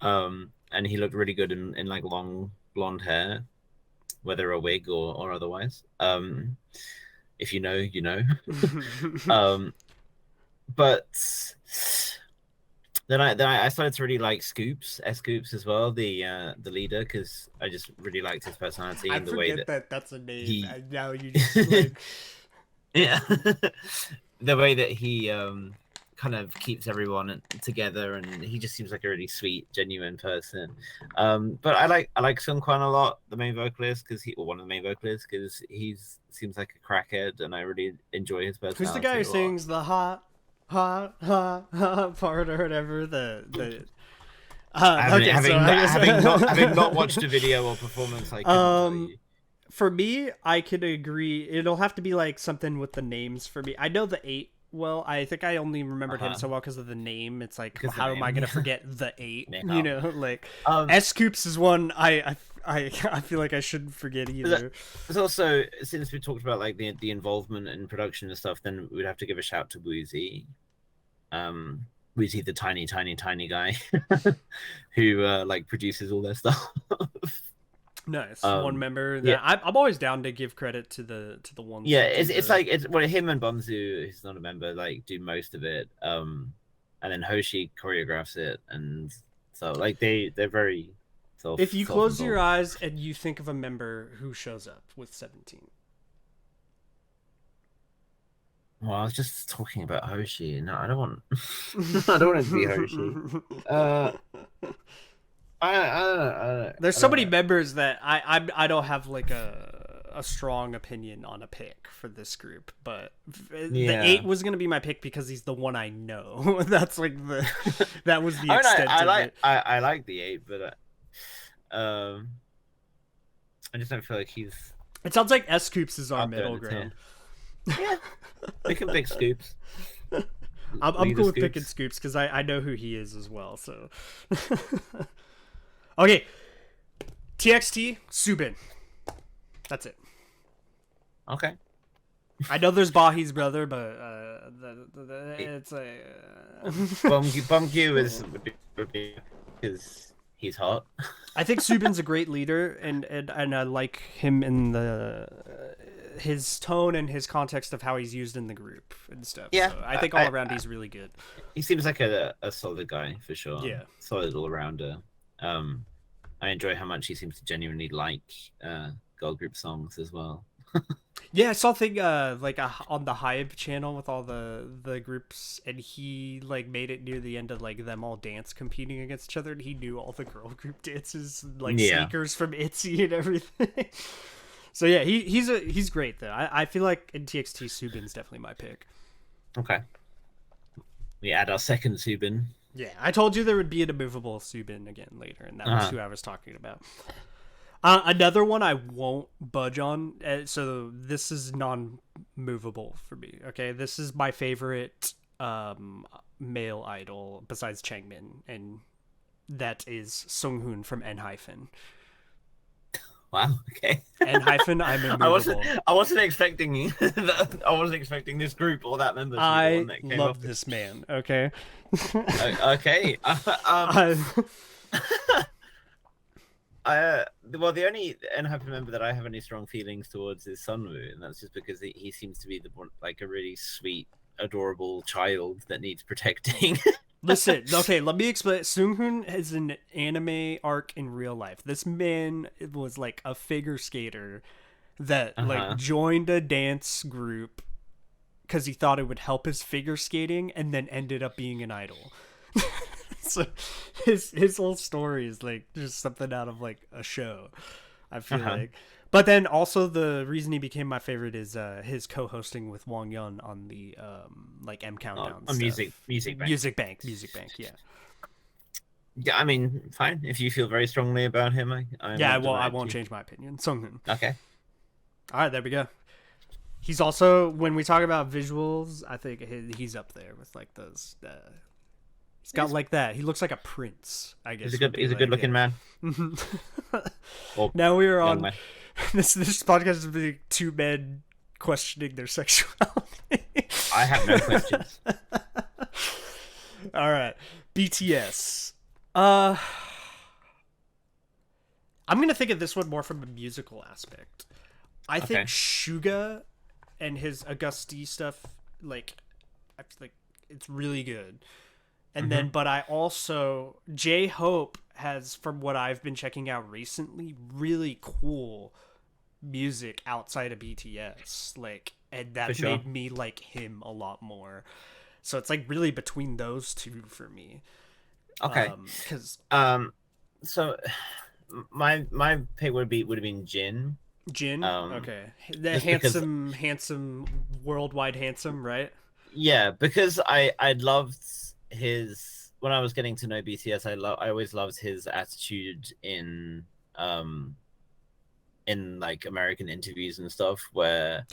[SPEAKER 2] And he looked really good in like long blonde hair, whether a wig or otherwise. If you know, you know. But then I started to really like Scoops as well, the leader, because I just really liked his personality and the way
[SPEAKER 1] that's a name. And now you just like...
[SPEAKER 2] yeah, the way that he kind of keeps everyone together, and he just seems like a really sweet, genuine person. But I like Sungkwan a lot, the main vocalist, one of the main vocalists, because he seems like a crackhead, and I really enjoy his personality.
[SPEAKER 1] Who's the guy who sings the hot part or whatever?
[SPEAKER 2] Having not watched a video or performance, I couldn't tell you.
[SPEAKER 1] For me, I could agree. It'll have to be like something with the names for me. I know the 8. Well, I think I only remembered him so well because of the name. It's like, how am I going to forget the 8? You know, like S-Coops is one I feel like I shouldn't forget either.
[SPEAKER 2] There's also, since we talked about like the involvement in production and stuff, then we'd have to give a shout to Woozy. Woozy, the tiny guy who like produces all their stuff.
[SPEAKER 1] Nice. One member. Yeah, I'm always down to give credit to the ones.
[SPEAKER 2] Yeah, it's like him and Bonzu, who's not a member, like do most of it. And then Hoshi choreographs it, and so like they're very.
[SPEAKER 1] If you close your eyes and you think of a member who shows up with 17.
[SPEAKER 2] Well, I was just talking about Hoshi. No, I don't want. I don't want it to be Hoshi.
[SPEAKER 1] There's so many members that I don't have like a strong opinion on a pick for this group, but the 8 was gonna be my pick because he's the one I know. That's like that was the extent of it.
[SPEAKER 2] I like the 8, but I just don't feel like he's.
[SPEAKER 1] It sounds like S-Coops is our middle ground.
[SPEAKER 2] Yeah, we can pick Scoops.
[SPEAKER 1] I'm cool with picking Scoops because I know who he is as well. So. Okay, TXT, Subin. That's it.
[SPEAKER 2] Okay.
[SPEAKER 1] I know there's Bahi's brother, but it's a
[SPEAKER 2] Bumgyu would be because he's hot.
[SPEAKER 1] I think Subin's a great leader, and I like him in his tone and his context of how he's used in the group and stuff.
[SPEAKER 2] Yeah,
[SPEAKER 1] so I think all around he's really good.
[SPEAKER 2] He seems like a solid guy for sure.
[SPEAKER 1] Yeah,
[SPEAKER 2] solid all rounder. I enjoy how much he seems to genuinely like girl group songs as well.
[SPEAKER 1] Yeah, I saw a thing on the Hype channel with all the groups, and he like made it near the end of like them all dance competing against each other, and he knew all the girl group dances, like sneakers from ITZY and everything. So yeah, he's great though. I feel like in TXT, Subin's definitely my pick.
[SPEAKER 2] Okay. We add our second Subin.
[SPEAKER 1] Yeah, I told you there would be an immovable Subin again later, and that was who I was talking about. Another one I won't budge on. So this is non-movable for me. Okay, this is my favorite male idol besides Changmin, and that is Sunghoon from ENHYPEN.
[SPEAKER 2] Wow. Okay.
[SPEAKER 1] ENHYPEN, I'm immovable.
[SPEAKER 2] I wasn't expecting you. I wasn't expecting this group or that member.
[SPEAKER 1] I love this man. Okay.
[SPEAKER 2] Okay. Well, the only NHYPEN member that I have any strong feelings towards is Sunwoo, and that's just because he seems to be the one, like a really sweet, adorable child that needs protecting.
[SPEAKER 1] Listen, okay, let me explain. Seunghoon is an anime arc in real life. This man was like a figure skater that like joined a dance group because he thought it would help his figure skating, and then ended up being an idol. So his whole story is like just something out of like a show, I feel like. But then also the reason he became my favorite is his co-hosting with Wong Yun on the like M Countdown
[SPEAKER 2] on
[SPEAKER 1] stuff.
[SPEAKER 2] Music Bank.
[SPEAKER 1] Music Bank, yeah.
[SPEAKER 2] Yeah, I mean, fine. If you feel very strongly about him,
[SPEAKER 1] I won't change my opinion. Seunghoon.
[SPEAKER 2] Okay.
[SPEAKER 1] All right, there we go. He's also, when we talk about visuals, I think he's up there with like those. He's got like that. He looks like a prince, I guess.
[SPEAKER 2] He's a good looking man.
[SPEAKER 1] Now we are on this podcast is the two men questioning their sexuality.
[SPEAKER 2] I have no questions.
[SPEAKER 1] All right, BTS. I'm gonna think of this one more from a musical aspect. I think Suga and his Auguste stuff, like, I feel like it's really good. And then, but I also, J-Hope has, from what I've been checking out recently, really cool music outside of BTS. Like, and that made me like him a lot more. So it's like really between those two for me.
[SPEAKER 2] Okay. So my pick would have been Jin.
[SPEAKER 1] Jin? Okay. The handsome, worldwide handsome, right?
[SPEAKER 2] Yeah, because I loved his, when I was getting to know BTS, I always loved his attitude in like American interviews and stuff, where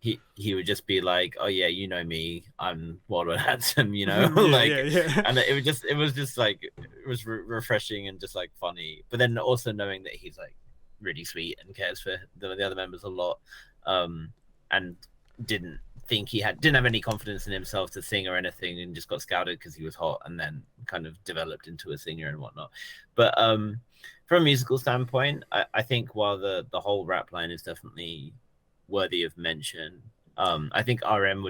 [SPEAKER 2] he would just be like, oh yeah, you know me, I'm worldwide handsome, you know. And it was just like, it was refreshing and just like funny, but then also knowing that he's like really sweet and cares for the other members a lot, and didn't have any confidence in himself to sing or anything, and just got scouted because he was hot, and then kind of developed into a singer and whatnot. But from a musical standpoint, I think while the whole rap line is definitely worthy of mention, I think RM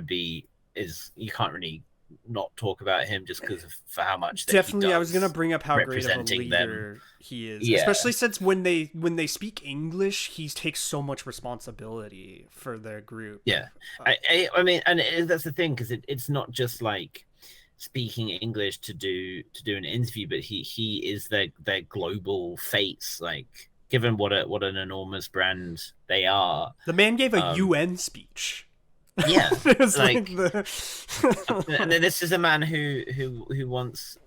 [SPEAKER 2] is you can't really not talk about him just because for how much
[SPEAKER 1] definitely I was gonna bring up how great of a leader he is, especially since when they speak English, he takes so much responsibility for their group.
[SPEAKER 2] I mean, and that's the thing, because it's not just like speaking English to do an interview, but he is their global face, like, given what an enormous brand they are.
[SPEAKER 1] The man gave a UN speech.
[SPEAKER 2] Yeah, like and then this is a man who once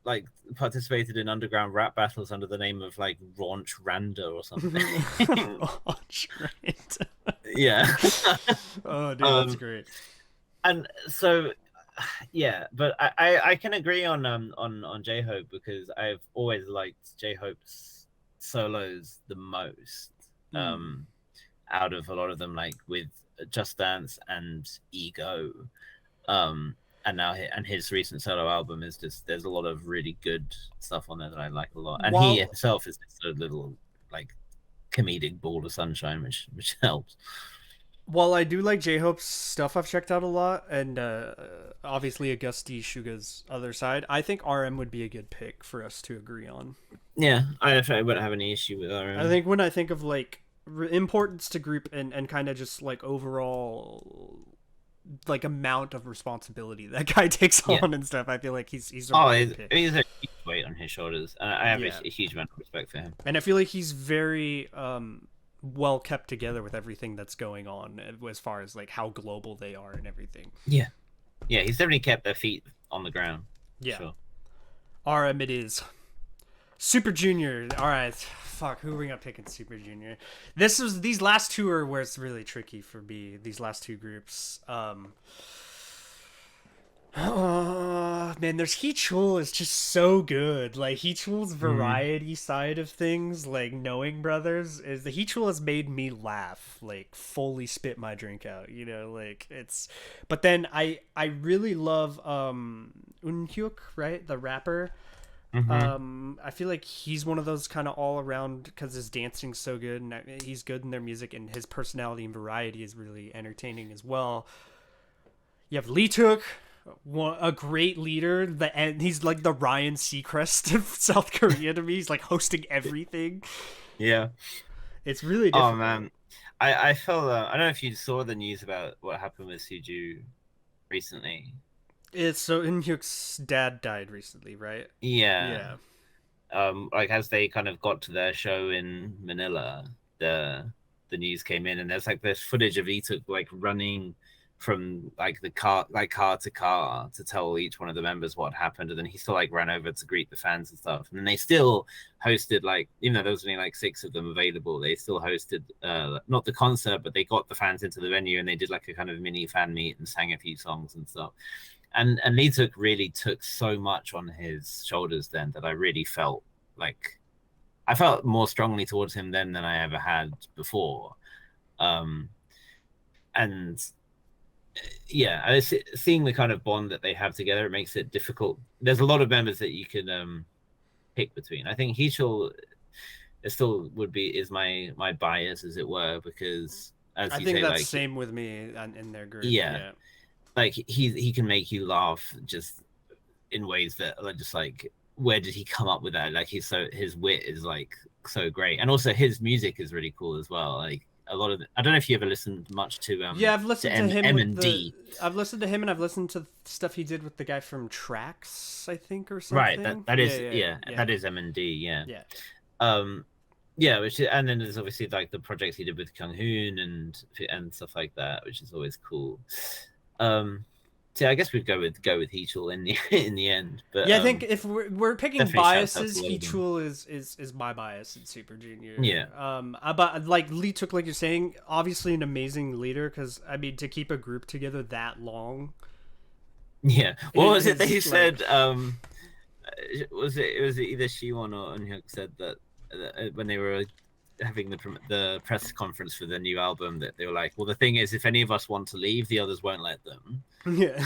[SPEAKER 2] like participated in underground rap battles under the name of like Raunch Randa or something.
[SPEAKER 1] Raunch Randa.
[SPEAKER 2] Yeah.
[SPEAKER 1] Oh, dude, that's great.
[SPEAKER 2] And so, yeah, but I can agree on J-Hope, because I've always liked J-Hope's solos the most, out of a lot of them, like with Just Dance and Ego, and now his recent solo album is just, there's a lot of really good stuff on there that I like a lot, and he himself is just a little like comedic ball of sunshine, which helps.
[SPEAKER 1] While I do like J-Hope's stuff, I've checked out a lot, and obviously Auguste Suga's other side, I think RM would be a good pick for us to agree on.
[SPEAKER 2] Yeah, I definitely wouldn't have any issue with RM.
[SPEAKER 1] I think when I think of like importance to group and kind of just like overall like amount of responsibility that guy takes on and stuff, I feel like he's a
[SPEAKER 2] huge weight on his shoulders, and I have a huge amount of respect for him,
[SPEAKER 1] and I feel like he's very well kept together with everything that's going on as far as like how global they are and everything.
[SPEAKER 2] Yeah, he's definitely kept their feet on the ground.
[SPEAKER 1] Sure. RM it is. Super Junior. All right. Fuck, who are we gonna pick in Super Junior? These last two are where it's really tricky for me. These last two groups. Man, there's Heechul is just so good. Like Heechul's variety side of things, like Knowing Brothers, is the Heechul has made me laugh, like fully spit my drink out. You know, like it's. But then I really love Eunhyuk, right, the rapper. I feel like he's one of those kind of all around because his dancing's so good and he's good in their music, and his personality and variety is really entertaining as well. You have Lee Took, a great leader. He's like the Ryan Seacrest of South Korea to me. He's like hosting everything.
[SPEAKER 2] Yeah,
[SPEAKER 1] it's really different.
[SPEAKER 2] Oh man, I felt I don't know if you saw the news about what happened with Suju recently.
[SPEAKER 1] It's so Eunhyuk's dad died recently, right?
[SPEAKER 2] Yeah. Like as they kind of got to their show in Manila, the news came in, and there's like this footage of Lee-took like running from like the car to car to tell each one of the members what happened, and then he still like ran over to greet the fans and stuff. And then they still hosted, like, even though there was only like 6 of them available, they still hosted not the concert, but they got the fans into the venue and they did like a kind of mini fan meet and sang a few songs and stuff. And Lee-took really took so much on his shoulders then that I really felt like I felt more strongly towards him then than I ever had before. And yeah, I was seeing the kind of bond that they have together, it makes it difficult. There's a lot of members that you can pick between. I think Heechul still is my bias, as it were, because as
[SPEAKER 1] I
[SPEAKER 2] you
[SPEAKER 1] think
[SPEAKER 2] say,
[SPEAKER 1] that's
[SPEAKER 2] like,
[SPEAKER 1] same with me in their group.
[SPEAKER 2] Yeah. Like he can make you laugh just in ways that are just like, where did he come up with that? Like his wit is like so great, and also his music is really cool as well. Like a lot of I don't know if you ever listened much to
[SPEAKER 1] I've listened to him
[SPEAKER 2] M&D.
[SPEAKER 1] I've listened to him, and I've listened to stuff he did with the guy from Trax, I think, or something.
[SPEAKER 2] Right, that is M&D. Which and then there's obviously like the projects he did with Kyung Hoon and stuff like that, which is always cool. So I guess we'd go with Heechul in the end. But
[SPEAKER 1] I think if we're picking biases, Heechul is my bias in Super Junior.
[SPEAKER 2] Yeah.
[SPEAKER 1] But like Lee-took, like you're saying, obviously an amazing leader, because I mean, to keep a group together that long.
[SPEAKER 2] Yeah. What was it they said? Was it either Siwon or Eunhyuk said that when they were having the press conference for the new album, that they were like, well, the thing is, if any of us want to leave, the others won't let them.
[SPEAKER 1] Yeah.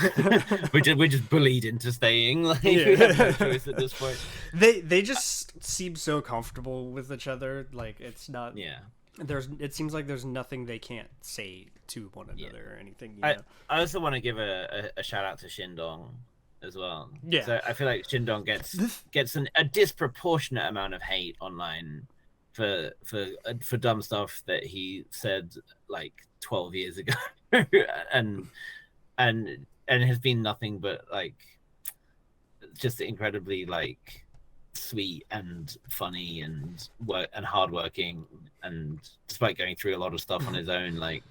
[SPEAKER 2] we're just bullied into staying. Like, we have no choice at this point.
[SPEAKER 1] They just seem so comfortable with each other. Like, it's not.
[SPEAKER 2] Yeah.
[SPEAKER 1] It seems like there's nothing they can't say to one another or anything.
[SPEAKER 2] I also want to give a shout out to Shindong as well.
[SPEAKER 1] Yeah.
[SPEAKER 2] So I feel like Shindong gets a disproportionate amount of hate online for dumb stuff that he said like 12 years ago, and has been nothing but like just incredibly like sweet and funny and hardworking, and despite going through a lot of stuff on his own, like,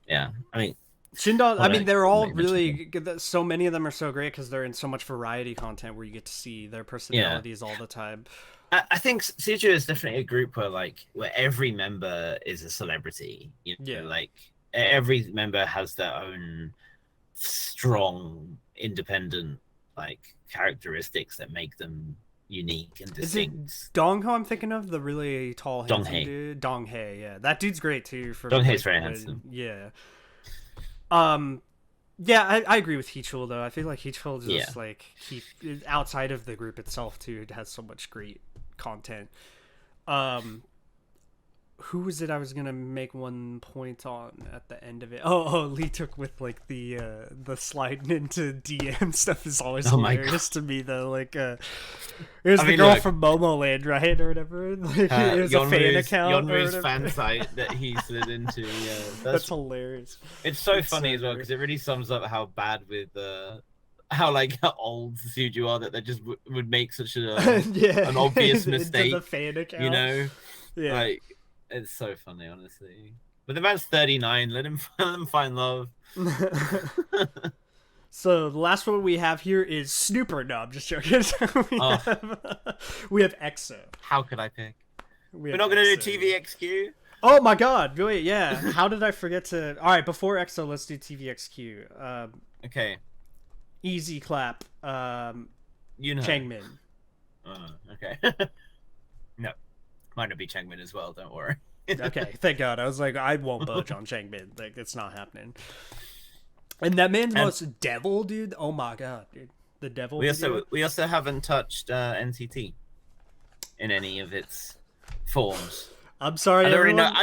[SPEAKER 2] yeah, I mean,
[SPEAKER 1] Shindong, I mean, they're all really, so many of them are so great because they're in so much variety content where you get to see their personalities all the time.
[SPEAKER 2] I think Suju is definitely a group where every member is a celebrity. You know, like every member has their own strong, independent like characteristics that make them unique and distinct.
[SPEAKER 1] Is it Dongho I'm thinking of, the really tall handsome dude? Donghae, yeah, that dude's great too.
[SPEAKER 2] Donghae's very handsome.
[SPEAKER 1] Yeah. Yeah, I agree with Heechul though. I feel like Heechul just like he outside of the group itself too, it has so much great content. Who was it I was gonna make one point on at the end of it? Lee-took with like the sliding into DM stuff is always hilarious to me though. Like it was the girl from Momoland, right, or whatever. Like, it was a fan account.
[SPEAKER 2] Yeonwoo's fan site that he slid into. Yeah,
[SPEAKER 1] that's hilarious.
[SPEAKER 2] It's so funny as well because it really sums up how bad with how old Suju are that they just would make such an obvious mistake.
[SPEAKER 1] The fan account,
[SPEAKER 2] you know, like. It's so funny, honestly. But the man's 39. Let him find love.
[SPEAKER 1] So the last one we have here is Snooper. No, I'm just joking. We have EXO.
[SPEAKER 2] How could I pick? We're not going to do TVXQ?
[SPEAKER 1] Oh my god. Wait, yeah. How did I forget to... All right, before EXO, let's do TVXQ.
[SPEAKER 2] Okay.
[SPEAKER 1] Easy clap. Changmin.
[SPEAKER 2] Okay. No. Might not be Changmin as well, don't worry.
[SPEAKER 1] Okay, thank God. I was like, I won't budge on Changmin. Like, it's not happening. And that man's most devil, dude. Oh my God, dude. The devil.
[SPEAKER 2] We also haven't touched NCT in any of its forms.
[SPEAKER 1] I'm sorry,
[SPEAKER 2] I don't
[SPEAKER 1] everyone.
[SPEAKER 2] really know.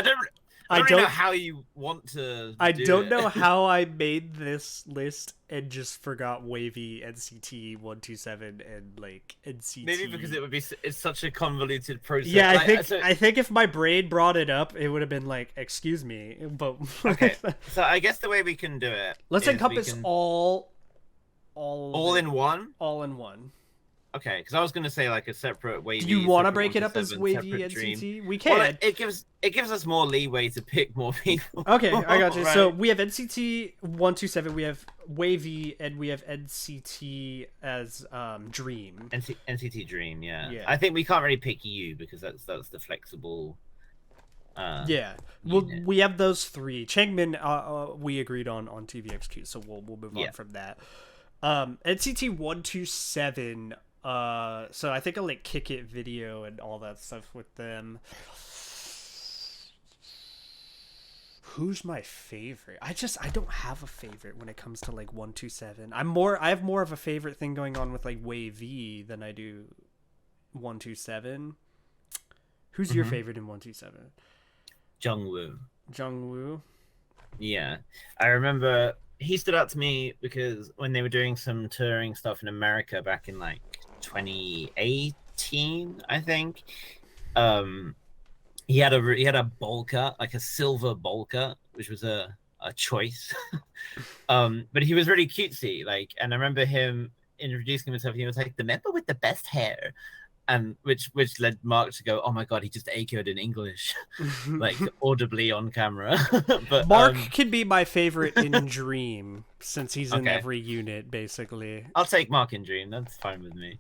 [SPEAKER 2] I don't know how you want to.
[SPEAKER 1] I don't know how I made this list and just forgot Wavy, NCT 127, and like NCT.
[SPEAKER 2] Maybe because it's such a convoluted process.
[SPEAKER 1] Yeah, I think if my brain brought it up, it would have been like, excuse me, but
[SPEAKER 2] okay. So I guess the way we can do it.
[SPEAKER 1] Let's encompass all
[SPEAKER 2] in one.
[SPEAKER 1] All in one.
[SPEAKER 2] Okay, because I was going to say like a separate Wavy.
[SPEAKER 1] Do you want to break it up as Wavy NCT? We can.
[SPEAKER 2] Well, it gives us more leeway to pick more people.
[SPEAKER 1] Okay, I got you.
[SPEAKER 2] Right.
[SPEAKER 1] So we have NCT 127, we have Wavy, and we have NCT as Dream.
[SPEAKER 2] NCT Dream, yeah. I think we can't really pick you because that's the flexible.
[SPEAKER 1] Yeah. Well, we have those three. Changmin, we agreed on TVXQ, so we'll move on from that. NCT 127. So I think I'll like Kick It video and all that stuff with them. Who's my favorite? I don't have a favorite when it comes to like 127. I have more of a favorite thing going on with like Wavy than I do 127. Who's your favorite in 127? Jungwoo. Yeah.
[SPEAKER 2] I remember he stood out to me because when they were doing some touring stuff in America back in like 2018, I think, he had a bowl cut, like a silver bowl cut, which was a choice. But he was really cutesy, like, and I remember him introducing himself. He was like the member with the best hair, and which led Mark to go, oh my god, he just echoed in English, like audibly on camera. But
[SPEAKER 1] Mark can be my favorite in Dream since he's in every unit basically.
[SPEAKER 2] I'll take Mark in Dream, that's fine with me.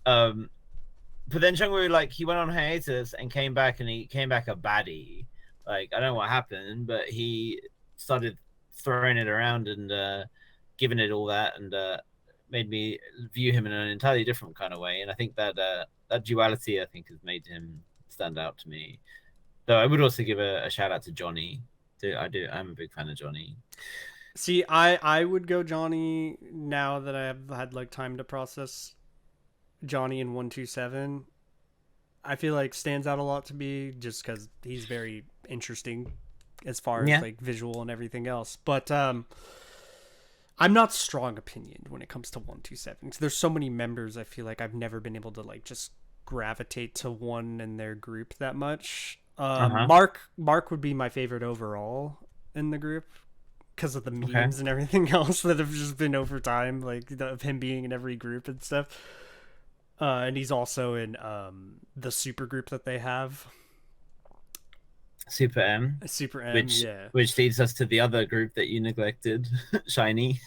[SPEAKER 2] But then Jungwoo, like, he went on hiatus and came back, and he came back a baddie. Like, I don't know what happened, but he started throwing it around and giving it all that, and made me view him in an entirely different kind of way. And I think that that duality, I think, has made him stand out to me. Though I would also give a shout out to Johnny. I'm a big fan of Johnny.
[SPEAKER 1] See, I would go Johnny now that I have had like time to process Johnny in 127. I feel like stands out a lot to me just because he's very interesting as far as like visual and everything else. But I'm not strong opinioned when it comes to 127 because there's so many members. I feel like I've never been able to like just gravitate to one in their group that much. Mark would be my favorite overall in the group because of the memes and everything else that have just been over time, like of him being in every group and stuff. And he's also in the super group that they have.
[SPEAKER 2] Super M, which leads us to the other group that you neglected, SHINee.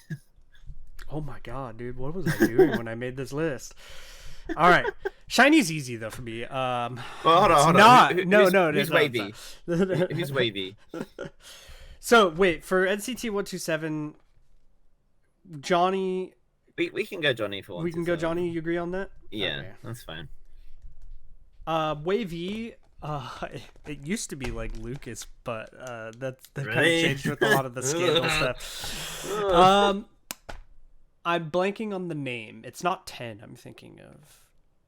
[SPEAKER 1] Oh my god, dude, what was I doing when I made this list? All right, SHINee's easy though for me.
[SPEAKER 2] Well, hold on. Who's Wavy? Who's Wavy?
[SPEAKER 1] So wait, for NCT 127, Johnny.
[SPEAKER 2] We can go Johnny for 127.
[SPEAKER 1] We can go Johnny. You agree on that?
[SPEAKER 2] Yeah, okay. That's fine.
[SPEAKER 1] Wavy. It used to be like Lucas, but that kind of changed with a lot of the scandal stuff. I'm blanking on the name. It's not 10. I'm thinking of.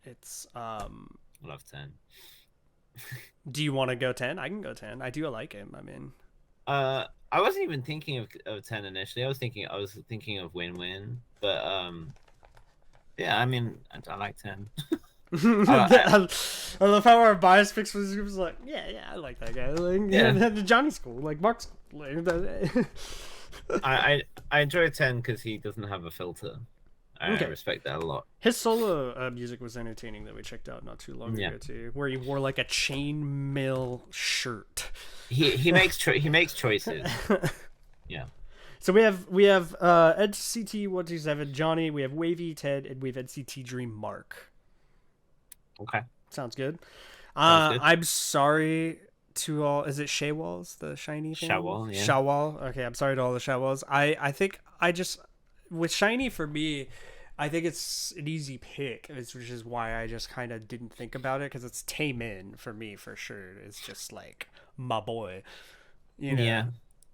[SPEAKER 1] It's
[SPEAKER 2] Love 10.
[SPEAKER 1] Do you want to go 10? I can go 10. I do like him. I mean,
[SPEAKER 2] I wasn't even thinking of 10 initially. I was thinking of Win-Win, but yeah. I mean, I like 10.
[SPEAKER 1] I love how our bias picks was like, yeah, I like that guy. Like, Johnny's cool. Like Mark's cool.
[SPEAKER 2] I enjoy 10 because he doesn't have a filter. I respect that a lot.
[SPEAKER 1] His solo music was entertaining that we checked out not too long ago too, where he wore like a chainmail shirt.
[SPEAKER 2] He makes choices. Yeah.
[SPEAKER 1] So we have NCT 127 Johnny, we have Wavy Ted, and we have NCT Dream Mark.
[SPEAKER 2] Okay.
[SPEAKER 1] Sounds good. I'm sorry to all. Is it Shaywalls, the SHINee thing?
[SPEAKER 2] Shawwal, yeah.
[SPEAKER 1] Shawwal. Okay, I'm sorry to all the Shawwals. I think I just with SHINee for me, I think it's an easy pick, which is why I just kind of didn't think about it because it's Taemin for me for sure. It's just like my boy, you know.
[SPEAKER 2] Yeah.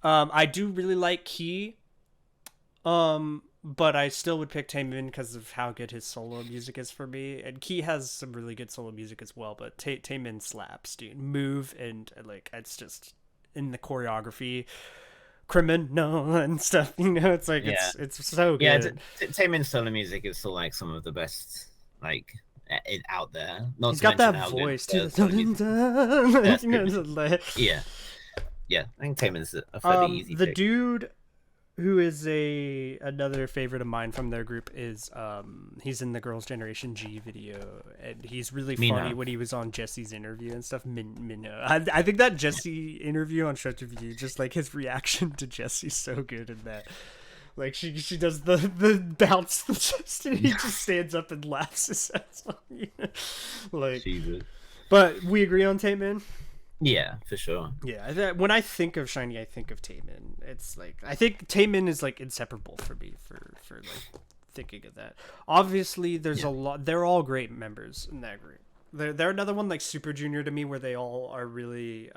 [SPEAKER 1] I do really like Key. but I still would pick Taemin because of how good his solo music is for me. And Key has some really good solo music as well, but Taemin slaps, dude. Move and like it's just in the choreography, criminal and stuff. You know, it's like it's so good.
[SPEAKER 2] Yeah, Taemin's solo music is still like some of the best like out there. Not
[SPEAKER 1] He's got that voice too.
[SPEAKER 2] Yeah. I think Taemin's a fairly easy
[SPEAKER 1] the
[SPEAKER 2] pick.
[SPEAKER 1] Dude who is another favorite of mine from their group is he's in the Girls' Generation G video, and he's really funny when he was on Jesse's interview and stuff. Minho. I think that Jesse interview on Show TV, just like his reaction to Jesse's so good in that. Like she does the bounce the chest, and he just stands up and laughs his ass off. You know? Like, Jesus. But we agree on Taemin.
[SPEAKER 2] Yeah, for sure.
[SPEAKER 1] Yeah, when I think of SHINee, I think of Taemin. It's like I think Taemin is like inseparable for me for like thinking of that. Obviously, there's a lot. They're all great members in that group. They're another one like Super Junior to me, where they all are really.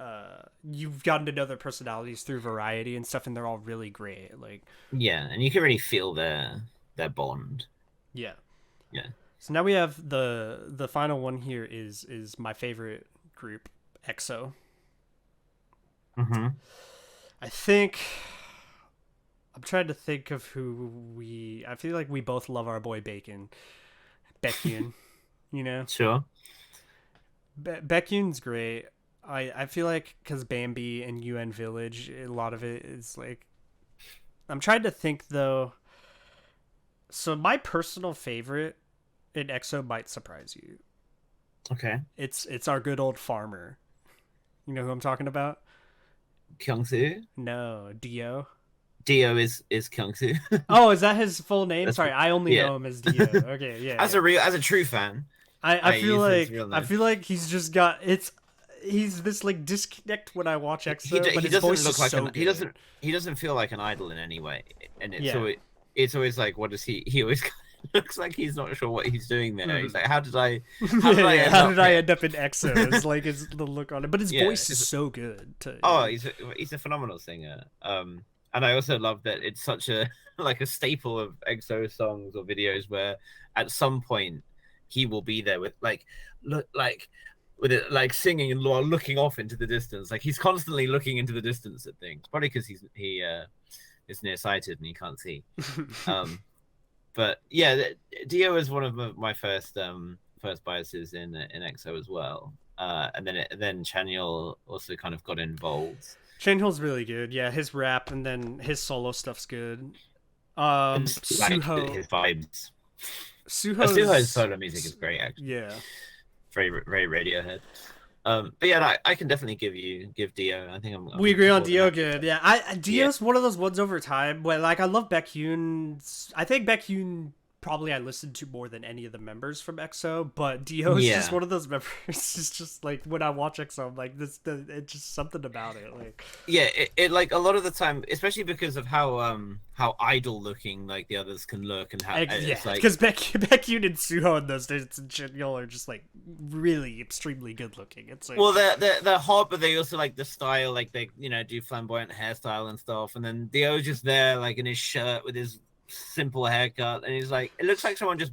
[SPEAKER 1] You've gotten to know their personalities through variety and stuff, and they're all really great. Like
[SPEAKER 2] and you can really feel their bond. Yeah.
[SPEAKER 1] So now we have the final one here is my favorite group. EXO. I think I'm trying to think of who I feel like we both love our boy Baekhyun, you know.
[SPEAKER 2] Sure.
[SPEAKER 1] Baekhyun's great. I feel like because Bambi and UN Village, a lot of it is like. I'm trying to think though. So my personal favorite in EXO might surprise you.
[SPEAKER 2] Okay.
[SPEAKER 1] It's our good old farmer. You know who I'm talking about?
[SPEAKER 2] Kyungsoo?
[SPEAKER 1] No, Dio.
[SPEAKER 2] Dio is Kyungsoo.
[SPEAKER 1] Oh, is that his full name? Sorry, I only know him as Dio. Okay, yeah.
[SPEAKER 2] As a true fan,
[SPEAKER 1] I feel like he's just got he's this like disconnect when I watch EXO, but his voice is so good.
[SPEAKER 2] He doesn't feel like an idol in any way, and it's always like, what does he always looks like he's not sure what he's doing there. He's like, how did I end up
[SPEAKER 1] in EXO? It's like the look on it, but his voice is so good.
[SPEAKER 2] He's a phenomenal singer. And I also love that it's such a like a staple of EXO songs or videos where at some point he will be there with with it like singing and looking off into the distance. Like he's constantly looking into the distance at things, probably because he is nearsighted and he can't see. But yeah, Dio is one of my first biases in EXO as well. And then Chanyeol also kind of got involved.
[SPEAKER 1] Chanyeol's really good. Yeah, his rap and then his solo stuff's good. Suho,
[SPEAKER 2] his vibes.
[SPEAKER 1] Suho's
[SPEAKER 2] solo music is great, actually.
[SPEAKER 1] Yeah.
[SPEAKER 2] Very very Radiohead. But yeah, I can definitely give Dio. I think
[SPEAKER 1] we agree on Dio. Good, yeah. Dio's one of those ones over time where like I love Baekhyun. I think Baekhyun probably I listened to more than any of the members from EXO, but Dio is just one of those members. It's just like when I watch EXO, I'm like it's just something about it. Like
[SPEAKER 2] it like a lot of the time, especially because of how idol looking like the others can look and how it's like
[SPEAKER 1] because Baekhyun and Suho in those days and Chanyeol are just like really extremely good looking. It's like
[SPEAKER 2] they're hot, but they also like the style, like they do flamboyant hairstyle and stuff, and then Dio's just there like in his shirt with his simple haircut, and he's like, it looks like someone just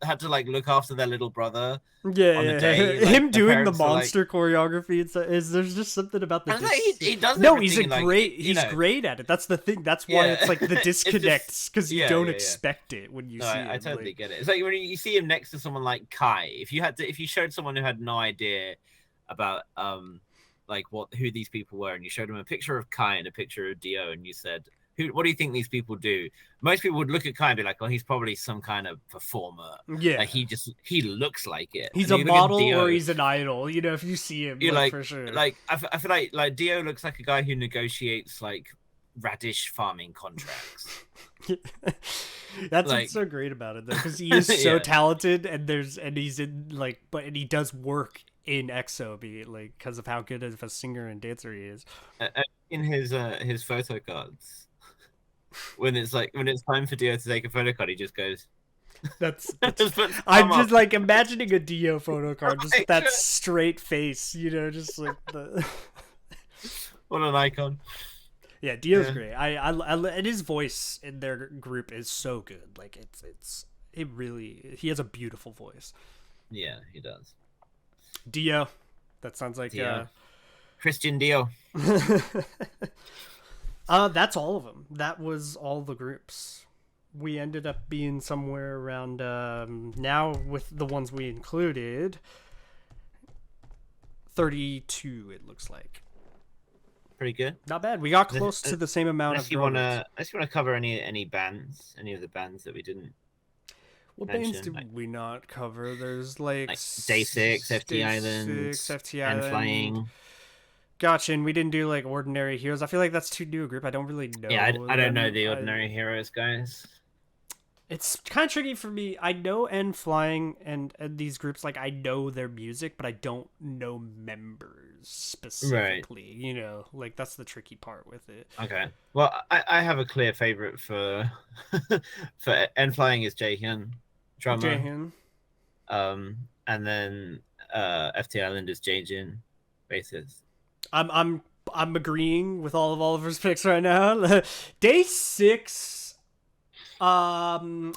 [SPEAKER 2] had to like look after their little brother on the day. Like,
[SPEAKER 1] him doing the monster choreography there's just something about the
[SPEAKER 2] he does
[SPEAKER 1] he's great at it. That's the thing. That's why it's like the disconnects, because you don't expect it when you see him.
[SPEAKER 2] I totally get it. It's like when you see him next to someone like Kai, if you showed someone who had no idea about like who these people were, and you showed them a picture of Kai and a picture of Dio, and you said, what do you think these people do? Most people would look at Kai and be like, "Oh, he's probably some kind of performer."
[SPEAKER 1] Yeah,
[SPEAKER 2] like he looks like it.
[SPEAKER 1] He's a model Dio, or he's an idol. You know, if you see him,
[SPEAKER 2] you're like
[SPEAKER 1] for sure.
[SPEAKER 2] Like I feel like Dio looks like a guy who negotiates like radish farming contracts.
[SPEAKER 1] That's what's so great about it, though, because he is so talented, and he's in like, and he does work in EXO, because of how good of a singer and dancer he is.
[SPEAKER 2] In his photo cards. When it's time for Dio to take a photo card, he just goes.
[SPEAKER 1] I'm just like imagining a Dio photo card, just that straight face, just like the.
[SPEAKER 2] What an icon!
[SPEAKER 1] Yeah, Dio's great. And his voice in their group is so good. Like he has a beautiful voice.
[SPEAKER 2] Yeah, he does.
[SPEAKER 1] Dio, that sounds like
[SPEAKER 2] Christian Dio.
[SPEAKER 1] That's all of them. That was all the groups. We ended up being somewhere around now with the ones we included 32. It looks like.
[SPEAKER 2] Pretty good.
[SPEAKER 1] Not bad. We got close to the same amount of.
[SPEAKER 2] Unless you wanna cover any bands, any of the bands that we didn't.
[SPEAKER 1] What bands did we not cover? There's like
[SPEAKER 2] Day 6, FT Island, and Flying.
[SPEAKER 1] Gotcha, and we didn't do like Ordinary Heroes. I feel like that's too new a group. I don't really know.
[SPEAKER 2] Yeah, I don't know the Ordinary Heroes guys.
[SPEAKER 1] It's kind of tricky for me. I know N Flying and these groups, like I know their music, but I don't know members specifically. Right. You know, like that's the tricky part with it.
[SPEAKER 2] Okay. Well, I have a clear favorite for for N Flying is Jaehyun, drummer.
[SPEAKER 1] Jaehyun.
[SPEAKER 2] And then FT Island is Jaejin, bassist.
[SPEAKER 1] I'm agreeing with all of Oliver's picks right now. Day 6. We have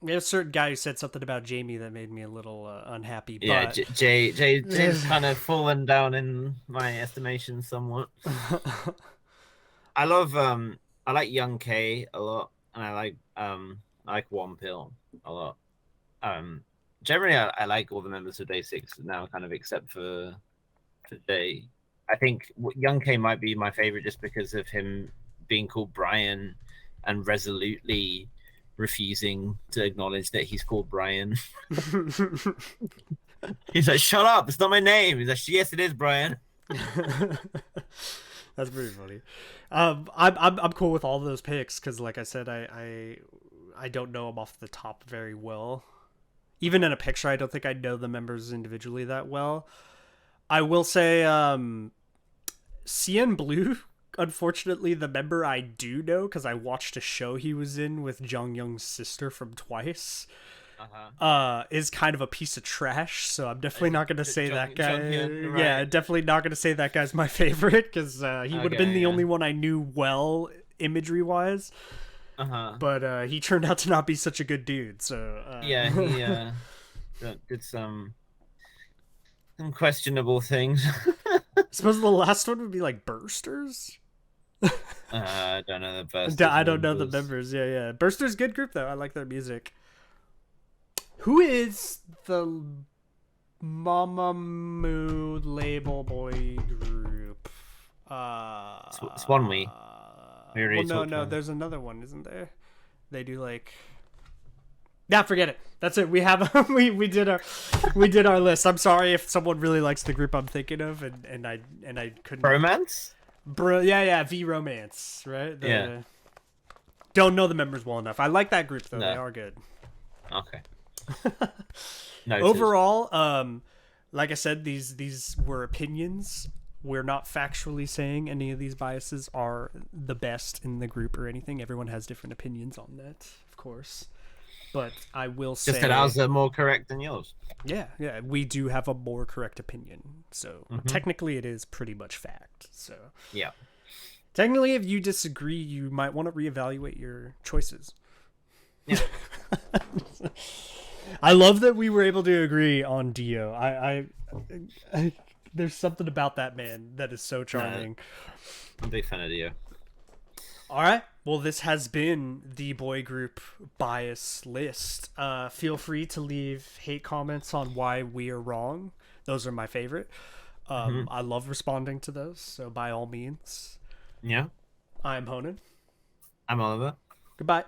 [SPEAKER 1] a certain guy who said something about Jamie that made me a little unhappy.
[SPEAKER 2] Yeah,
[SPEAKER 1] but...
[SPEAKER 2] Jay's kind of fallen down in my estimation somewhat. I like Young K a lot, and I like One Pill a lot. Generally, I like all the members of Day 6 now, kind of except for Jay. I think Young K might be my favorite just because of him being called Brian and resolutely refusing to acknowledge that he's called Brian. He's like, "Shut up! It's not my name." He's like, "Yes, it is, Brian."
[SPEAKER 1] That's pretty funny. I'm cool with all those picks because, like I said, I don't know them off the top very well. Even in a picture, I don't think I know the members individually that well. I will say, CN Blue, unfortunately, the member I do know, because I watched a show he was in with Jung Young's sister from Twice, is kind of a piece of trash, so I'm definitely not going to say that guy. Right. Yeah, definitely not going to say that guy's my favorite, because he would have been the only one I knew well, imagery-wise. But he turned out to not be such a good dude, so...
[SPEAKER 2] Yeah, he did some questionable things.
[SPEAKER 1] I suppose the last one would be like Bursters.
[SPEAKER 2] I don't know the Bursters.
[SPEAKER 1] I don't know the members. Yeah. Bursters, good group though. I like their music. Who is the Mamamoo label boy group?
[SPEAKER 2] It's 1 week.
[SPEAKER 1] No. There's another one, isn't there? They do like. Nah, forget it. That's it. We have we did our list. I'm sorry if someone really likes the group I'm thinking of, and I couldn't.
[SPEAKER 2] Romance?
[SPEAKER 1] Yeah. V Romance, right?
[SPEAKER 2] Yeah.
[SPEAKER 1] Don't know the members well enough. I like that group though. No. They are good.
[SPEAKER 2] Okay.
[SPEAKER 1] Overall, like I said, these were opinions. We're not factually saying any of these biases are the best in the group or anything. Everyone has different opinions on that, of course. But I will say...
[SPEAKER 2] Just that ours are more correct than yours.
[SPEAKER 1] Yeah. We do have a more correct opinion. So technically it is pretty much fact. So
[SPEAKER 2] yeah.
[SPEAKER 1] Technically, if you disagree, you might want to reevaluate your choices.
[SPEAKER 2] Yeah.
[SPEAKER 1] I love that we were able to agree on Dio. I there's something about that man that is so charming.
[SPEAKER 2] I'm a big fan of Dio.
[SPEAKER 1] All right. Well, this has been the boy group bias list. Feel free to leave hate comments on why we are wrong. Those are my favorite. I love responding to those. So by all means.
[SPEAKER 2] Yeah.
[SPEAKER 1] I'm Honan.
[SPEAKER 2] I'm Oliver.
[SPEAKER 1] Goodbye.